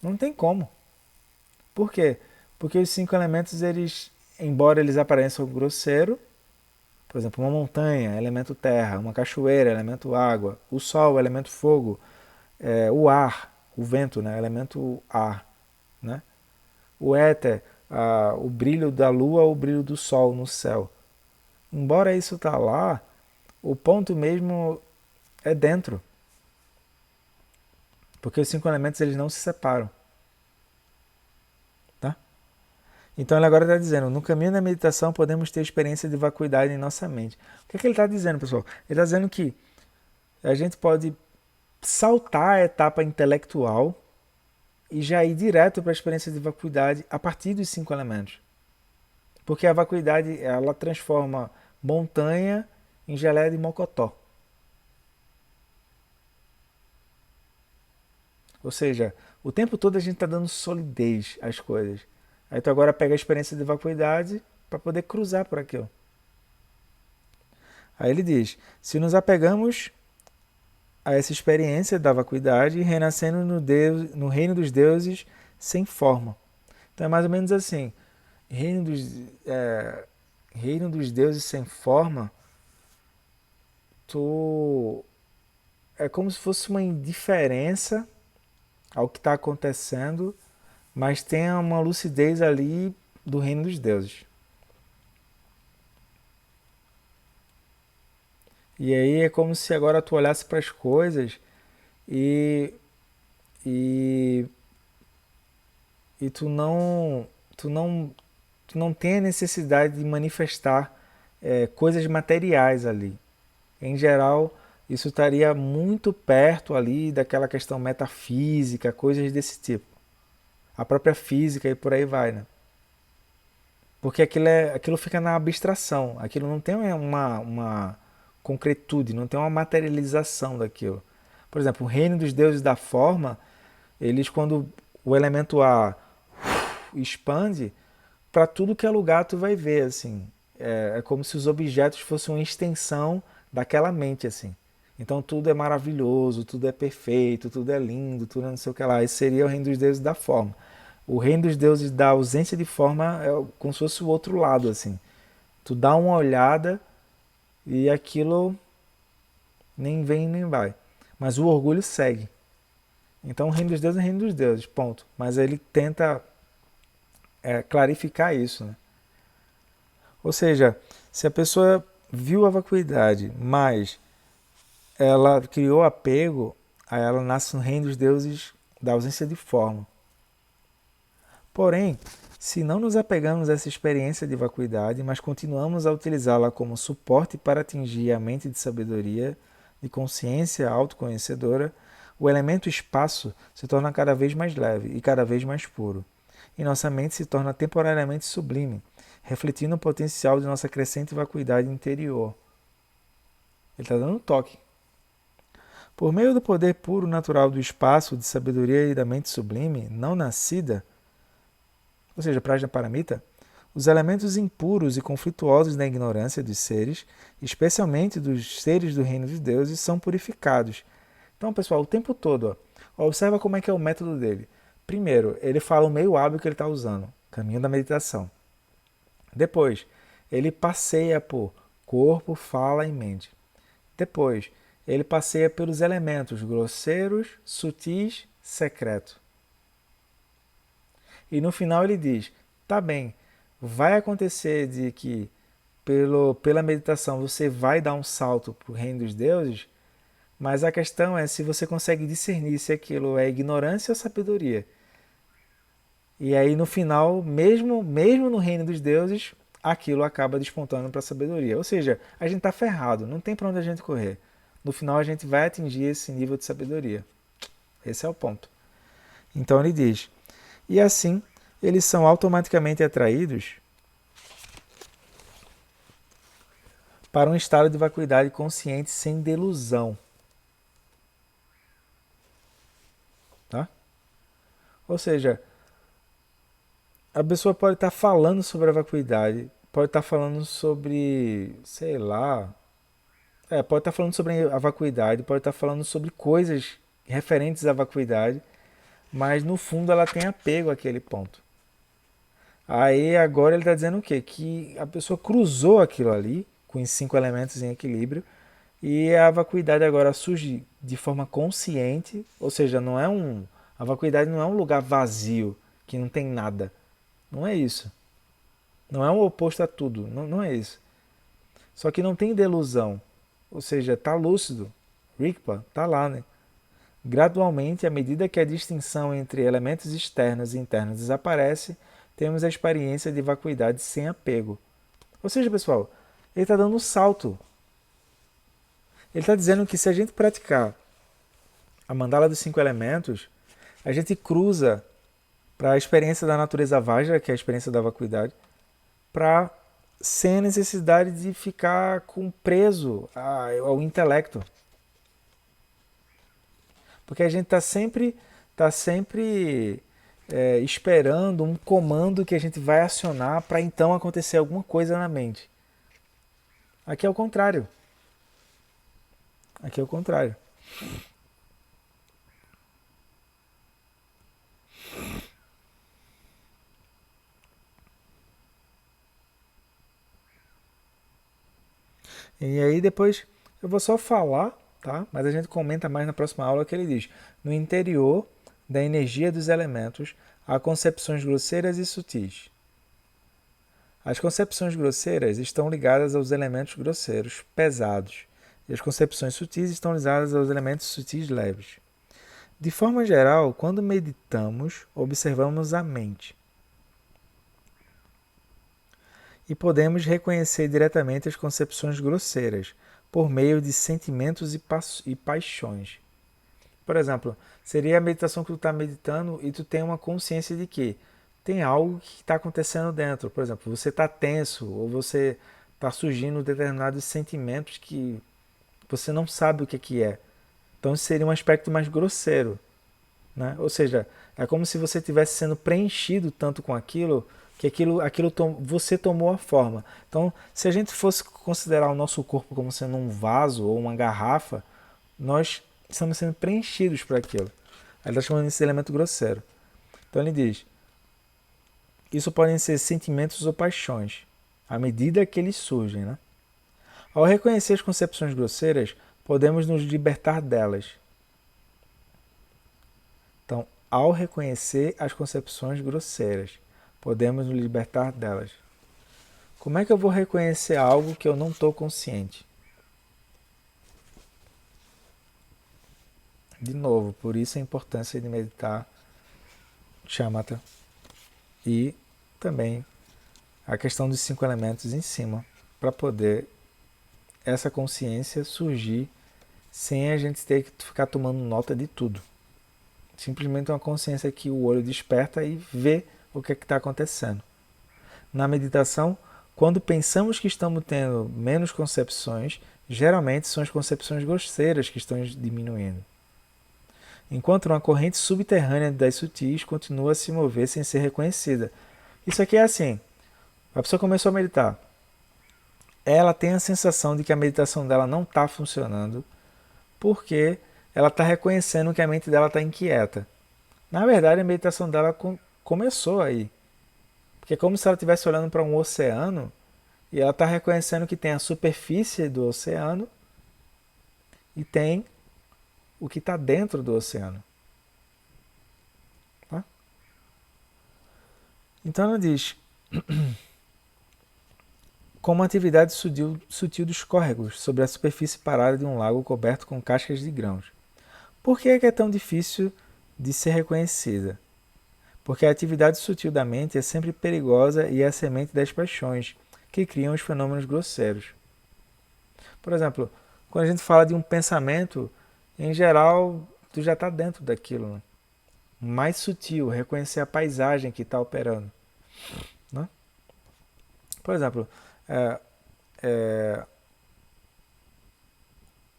Não tem como. Por quê? Porque os cinco elementos, eles, embora eles apareçam grosseiro, por exemplo, uma montanha, elemento terra, uma cachoeira, elemento água, o sol, elemento fogo, o ar, o vento, né, elemento ar, né? O éter, o brilho da lua ou o brilho do sol no céu. Embora isso tá lá, o ponto mesmo é dentro, porque os cinco elementos eles não se separam, tá? Então ele agora está dizendo, no caminho da meditação podemos ter experiência de vacuidade em nossa mente. O que é que ele está dizendo, pessoal? Ele está dizendo que a gente pode saltar a etapa intelectual e já ir direto para a experiência de vacuidade a partir dos cinco elementos. Porque a vacuidade, ela transforma montanha em geleia de mocotó. Ou seja, o tempo todo a gente está dando solidez às coisas. Aí tu agora pega a experiência de vacuidade para poder cruzar por aquilo. Aí ele diz, se nos apegamos a essa experiência da vacuidade, renascendo no reino dos deuses sem forma. Então é mais ou menos assim, reino dos, reino dos deuses sem forma, tu é como se fosse uma indiferença ao que está acontecendo, mas tem uma lucidez ali do reino dos deuses. E aí é como se agora tu olhasse para as coisas e, e e tu não, tu não tem a necessidade de manifestar coisas materiais ali. Em geral, isso estaria muito perto ali daquela questão metafísica, coisas desse tipo. A própria física e por aí vai, né? Porque aquilo fica na abstração, aquilo não tem uma concretude, não tem uma materialização daquilo. Por exemplo, o reino dos deuses da forma, eles quando o elemento ar expande, para tudo que é lugar tu vai ver, assim. É como se os objetos fossem uma extensão daquela mente, assim. Então tudo é maravilhoso, tudo é perfeito, tudo é lindo, tudo é não sei o que lá. Esse seria o reino dos deuses da forma. O reino dos deuses da ausência de forma é como se fosse o outro lado, assim. Tu dá uma olhada e aquilo nem vem nem vai. Mas o orgulho segue. Então o reino dos deuses é o reino dos deuses, ponto. Mas ele tenta clarificar isso, né? Ou seja, se a pessoa viu a vacuidade, mas ela criou apego, aí ela nasce no reino dos deuses da ausência de forma. Porém, se não nos apegamos a essa experiência de vacuidade, mas continuamos a utilizá-la como suporte para atingir a mente de sabedoria, de consciência autoconhecedora, o elemento espaço se torna cada vez mais leve e cada vez mais puro. E nossa mente se torna temporariamente sublime, refletindo o potencial de nossa crescente vacuidade interior. Ele está dando um toque. Por meio do poder puro natural do espaço, de sabedoria e da mente sublime, não nascida, ou seja, Prajnaparamita, os elementos impuros e conflituosos da ignorância dos seres, especialmente dos seres do reino dos deuses, são purificados. Então, pessoal, o tempo todo, observa como é que é o método dele. Primeiro, ele fala o meio hábil que ele está usando, caminho da meditação. Depois, ele passeia por corpo, fala e mente. Depois, ele passeia pelos elementos grosseiros, sutis, secreto. E no final ele diz: tá bem, vai acontecer de que pela meditação você vai dar um salto para o reino dos deuses, mas a questão é se você consegue discernir se aquilo é ignorância ou sabedoria. E aí no final, mesmo no reino dos deuses, aquilo acaba despontando para a sabedoria. Ou seja, a gente está ferrado, não tem para onde a gente correr. No final a gente vai atingir esse nível de sabedoria. Esse é o ponto. Então ele diz: e assim eles são automaticamente atraídos para um estado de vacuidade consciente sem delusão. Tá? Ou seja, a pessoa pode estar falando sobre a vacuidade, pode estar falando sobre, sei lá, pode estar falando sobre a vacuidade, pode estar falando sobre coisas referentes à vacuidade, mas no fundo ela tem apego àquele ponto. Aí agora ele está dizendo o quê? Que a pessoa cruzou aquilo ali, com os 5 elementos em equilíbrio, e a vacuidade agora surge de forma consciente, ou seja, a vacuidade não é um lugar vazio, que não tem nada. Não é isso. Não é o oposto a tudo, não é isso. Só que não tem delusão, ou seja, está lúcido. Rigpa está lá, né? Gradualmente, à medida que a distinção entre elementos externos e internos desaparece, temos a experiência de vacuidade sem apego. Ou seja, pessoal, ele está dando um salto. Ele está dizendo que se a gente praticar a mandala dos 5 elementos, a gente cruza para a experiência da natureza Vajra, que é a experiência da vacuidade, para sem a necessidade de ficar preso ao intelecto. Porque a gente está sempre esperando um comando que a gente vai acionar para então acontecer alguma coisa na mente. Aqui é o contrário. Aqui é o contrário. E aí depois eu vou só falar, tá? Mas a gente comenta mais na próxima aula que ele diz: no interior da energia dos elementos há concepções grosseiras e sutis. As concepções grosseiras estão ligadas aos elementos grosseiros, pesados, e as concepções sutis estão ligadas aos elementos sutis leves. De forma geral, quando meditamos, observamos a mente e podemos reconhecer diretamente as concepções grosseiras por meio de sentimentos e paixões. Por exemplo, seria a meditação que tu está meditando e tu tem uma consciência de que tem algo que está acontecendo dentro. Por exemplo, você está tenso ou você está surgindo determinados sentimentos que você não sabe o que é. Então isso seria um aspecto mais grosseiro, né? Ou seja, é como se você estivesse sendo preenchido tanto com aquilo que você tomou a forma. Então, se a gente fosse considerar o nosso corpo como sendo um vaso ou uma garrafa, nós estamos sendo preenchidos por aquilo. Ele está chamando esse elemento grosseiro. Então ele diz, isso podem ser sentimentos ou paixões, à medida que eles surgem, né? Ao reconhecer as concepções grosseiras, podemos nos libertar delas. Então, ao reconhecer as concepções grosseiras, podemos nos libertar delas. Como é que eu vou reconhecer algo que eu não estou consciente? De novo, por isso a importância de meditar shamatha e também a questão dos 5 elementos em cima, para poder essa consciência surgir sem a gente ter que ficar tomando nota de tudo. Simplesmente uma consciência que o olho desperta e vê o que está acontecendo. Na meditação, quando pensamos que estamos tendo menos concepções, geralmente são as concepções grosseiras que estão diminuindo. Enquanto uma corrente subterrânea das sutis continua a se mover sem ser reconhecida. Isso aqui é assim, a pessoa começou a meditar, ela tem a sensação de que a meditação dela não está funcionando porque ela está reconhecendo que a mente dela está inquieta. Na verdade, a meditação dela começou aí. Porque é como se ela estivesse olhando para um oceano e ela está reconhecendo que tem a superfície do oceano e tem o que está dentro do oceano. Tá? Então ela diz, como a atividade sutil dos córregos sobre a superfície parada de um lago coberto com cascas de grãos. Por que é tão difícil de ser reconhecida? Porque a atividade sutil da mente é sempre perigosa e é a semente das paixões, que criam os fenômenos grosseiros. Por exemplo, quando a gente fala de um pensamento, em geral, tu já está dentro daquilo. Né? Mais sutil, reconhecer a paisagem que está operando. Né? Por exemplo,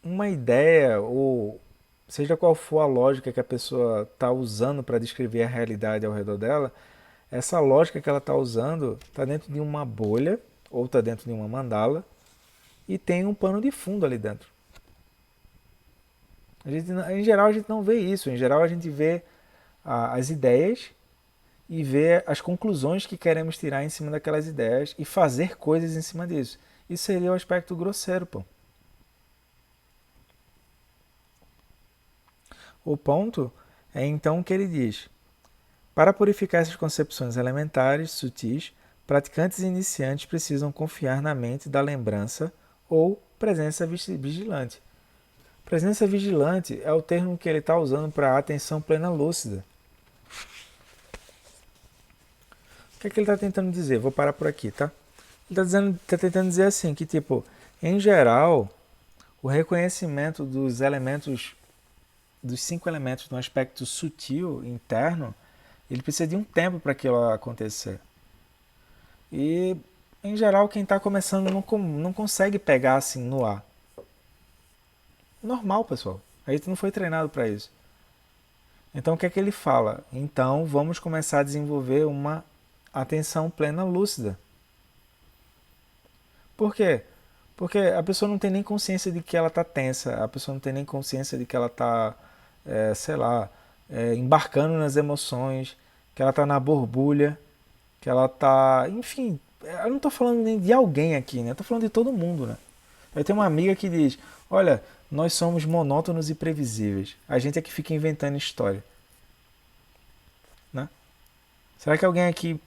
uma ideia, ou seja qual for a lógica que a pessoa está usando para descrever a realidade ao redor dela, essa lógica que ela está usando está dentro de uma bolha, ou está dentro de uma mandala, e tem um pano de fundo ali dentro. Em geral, a gente não vê isso. Em geral, a gente vê as ideias e vê as conclusões que queremos tirar em cima daquelas ideias e fazer coisas em cima disso. Isso seria o aspecto grosseiro, pô. O ponto é então que ele diz: para purificar essas concepções elementares, sutis, praticantes iniciantes precisam confiar na mente da lembrança ou presença vigilante. Presença vigilante é o termo que ele está usando para a atenção plena lúcida. O que é que ele está tentando dizer? Vou parar por aqui, tá? Ele está tentando dizer assim, que tipo, em geral, o reconhecimento dos elementos, dos 5 elementos no aspecto sutil, interno, ele precisa de um tempo para aquilo acontecer. E, em geral, quem está começando não consegue pegar assim no ar. Normal, pessoal. A gente não foi treinado para isso. Então, o que é que ele fala? Então, vamos começar a desenvolver uma atenção plena lúcida. Por quê? Porque a pessoa não tem nem consciência de que ela está tensa, a pessoa não tem nem consciência de que ela está, sei lá, embarcando nas emoções, que ela está na borbulha, que ela está... Enfim, eu não estou falando nem de alguém aqui, né? Eu estou falando de todo mundo, né? Eu tenho uma amiga que diz, olha, nós somos monótonos e previsíveis. A gente é que fica inventando história. Né? Será que alguém aqui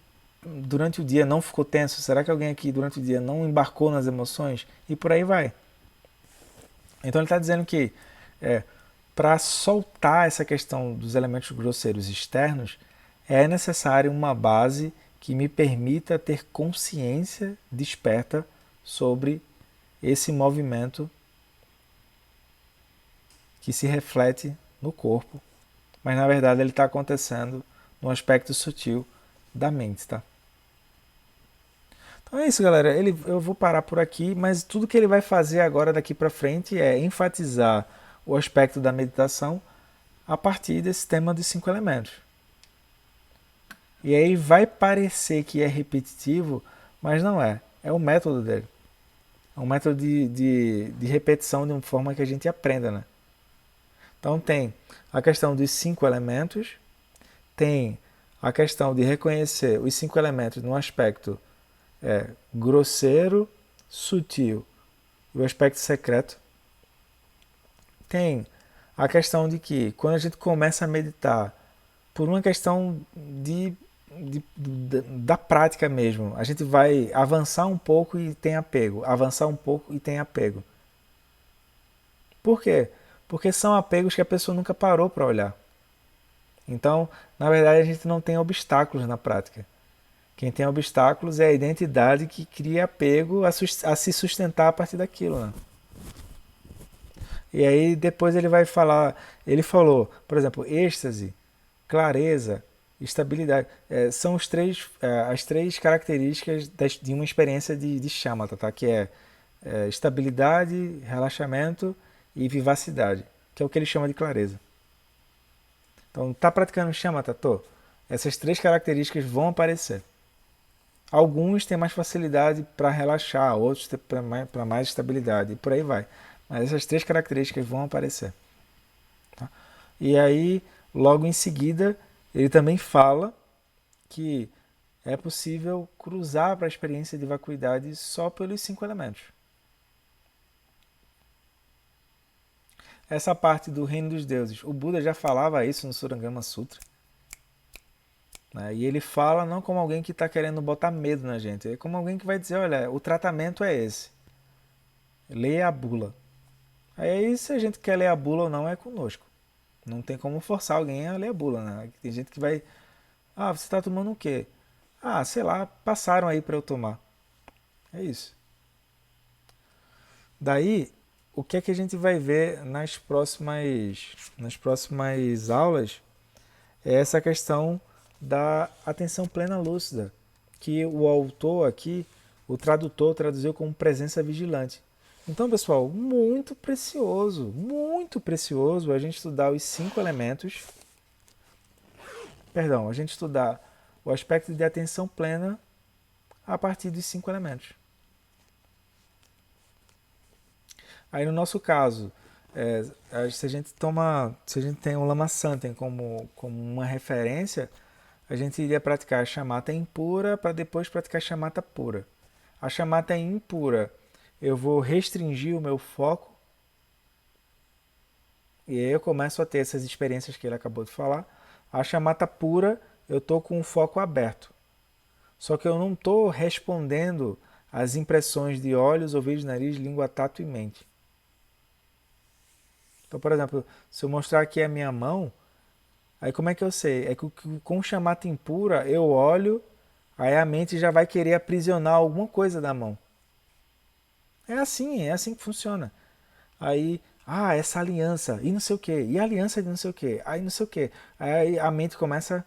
durante o dia não ficou tenso? Será que alguém aqui durante o dia não embarcou nas emoções? E por aí vai. Então ele está dizendo que para soltar essa questão dos elementos grosseiros externos, é necessário uma base que me permita ter consciência desperta sobre esse movimento que se reflete no corpo, mas na verdade ele está acontecendo no aspecto sutil da mente, tá? Então é isso, galera. Eu vou parar por aqui, mas tudo que ele vai fazer agora daqui para frente é enfatizar o aspecto da meditação a partir desse tema dos 5 elementos. E aí vai parecer que é repetitivo, mas não é. É o método dele. É um método de repetição de uma forma que a gente aprenda, né? Então tem a questão dos 5 elementos, tem a questão de reconhecer os 5 elementos no aspecto grosseiro, sutil e o aspecto secreto. Tem a questão de que quando a gente começa a meditar, por uma questão da prática mesmo, a gente vai avançar um pouco e tem apego, avançar um pouco e tem apego. Por quê? Porque são apegos que a pessoa nunca parou para olhar. Então, na verdade, a gente não tem obstáculos na prática. Quem tem obstáculos é a identidade que cria apego a se sustentar a partir daquilo, né? E aí depois ele vai falar, ele falou, por exemplo, êxtase, clareza, estabilidade, são as três características de uma experiência de shamatha, tá? Que é estabilidade, relaxamento e vivacidade, que é o que ele chama de clareza. Então, tá praticando shamatha, tô? Essas três características vão aparecer. Alguns têm mais facilidade para relaxar, outros para mais estabilidade, e por aí vai. Mas essas três características vão aparecer. Tá? E aí, logo em seguida, ele também fala que é possível cruzar para a experiência de vacuidade só pelos 5 elementos. Essa parte do reino dos deuses, o Buda já falava isso no Surangama Sutra. Né? E ele fala não como alguém que está querendo botar medo na gente, é como alguém que vai dizer, olha, o tratamento é esse. Leia a bula. Aí se a gente quer ler a bula ou não é conosco. Não tem como forçar alguém a ler a bula, né? Tem gente que vai, você está tomando o quê? Sei lá, passaram aí para eu tomar. É isso. Daí, o que é que a gente vai ver nas próximas aulas é essa questão da atenção plena lúcida, que o autor aqui, o tradutor, traduziu como presença vigilante. Então, pessoal, muito precioso a gente estudar os 5 elementos, a gente estudar o aspecto de atenção plena a partir dos 5 elementos. Aí no nosso caso, se a gente tem o Lama Santen como uma referência, a gente iria praticar a chamata impura para depois praticar a chamata pura. A chamata impura, eu vou restringir o meu foco e aí eu começo a ter essas experiências que ele acabou de falar. A chamata pura, eu estou com o foco aberto. Só que eu não estou respondendo às impressões de olhos, ouvidos, nariz, língua, tato e mente. Então, por exemplo, se eu mostrar aqui a minha mão, aí como é que eu sei? É que com chamata impura eu olho, aí a mente já vai querer aprisionar alguma coisa da mão. É assim que funciona. Aí, essa aliança, e não sei o que, e a aliança de não sei o que, aí não sei o que. Aí a mente começa.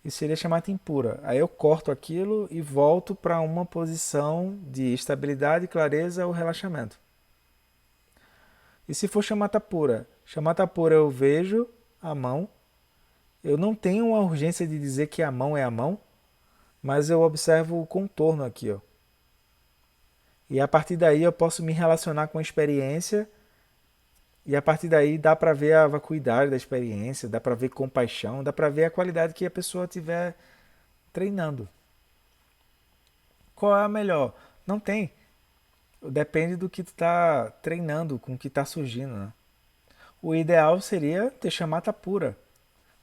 Isso seria chamada impura. Aí eu corto aquilo e volto para uma posição de estabilidade, clareza ou relaxamento. E se for chamata pura eu vejo a mão. Eu não tenho uma urgência de dizer que a mão é a mão, mas eu observo o contorno aqui, ó. E a partir daí eu posso me relacionar com a experiência e a partir daí dá para ver a vacuidade da experiência, dá para ver compaixão, dá para ver a qualidade que a pessoa tiver treinando. Qual é a melhor? Não tem. Depende do que tu está treinando, com o que está surgindo. Né? O ideal seria ter chamata pura.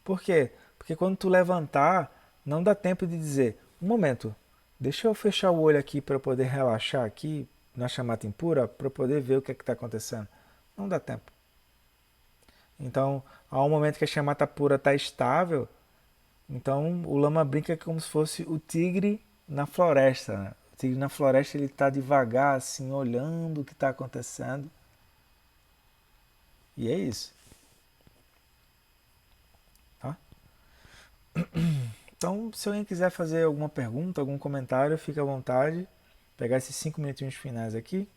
Por quê? Porque quando tu levantar, não dá tempo de dizer, um momento, deixa eu fechar o olho aqui para eu poder relaxar aqui na chamata impura, para eu poder ver o que está acontecendo. Não dá tempo. Então, há um momento que a chamata pura está estável, então o lama brinca como se fosse o tigre na floresta, né? O tigre na floresta ele está devagar, assim, olhando o que está acontecendo. E é isso, tá? Então, se alguém quiser fazer alguma pergunta, algum comentário, fica à vontade. Pegar esses 5 minutinhos finais aqui.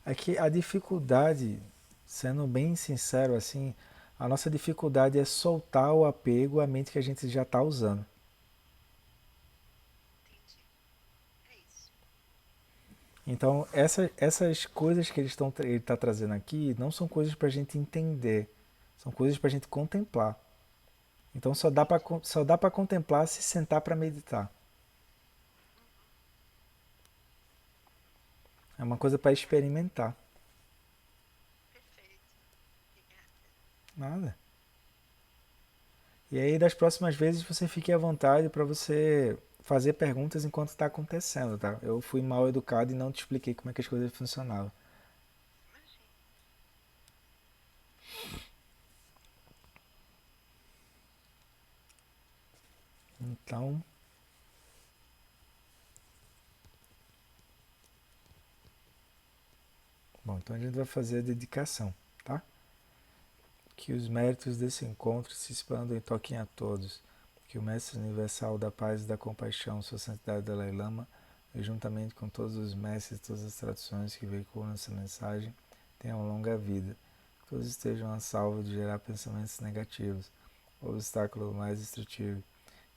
Aqui a dificuldade, sendo bem sincero assim, a nossa dificuldade é soltar o apego à mente que a gente já está usando. Então, essas coisas que ele está trazendo aqui não são coisas para a gente entender, são coisas para a gente contemplar. Então, só dá para contemplar se sentar para meditar. É uma coisa para experimentar. Nada. E aí, das próximas vezes, você fique à vontade para você fazer perguntas enquanto está acontecendo, tá? Eu fui mal educado e não te expliquei como é que as coisas funcionavam. Então, bom, então a gente vai fazer a dedicação, tá? Que os méritos desse encontro se expandam e toquem a todos. Que o Mestre Universal da Paz e da Compaixão, Sua Santidade Dalai Lama, e juntamente com todos os mestres e todas as tradições que veiculam essa mensagem, tenham longa vida. Que todos estejam a salvo de gerar pensamentos negativos, o obstáculo mais destrutivo.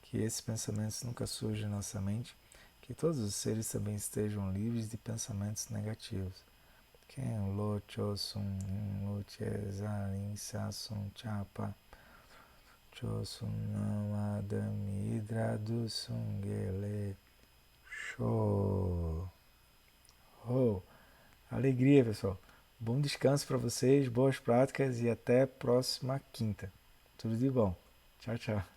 Que esses pensamentos nunca surjam em nossa mente. Que todos os seres também estejam livres de pensamentos negativos. Ken lo chosun lo che zarin sasun chapa chosun namadami hidrado sungele show. Oh, alegria, pessoal. Bom descanso para vocês, boas práticas e até próxima quinta. Tudo de bom. Tchau, tchau.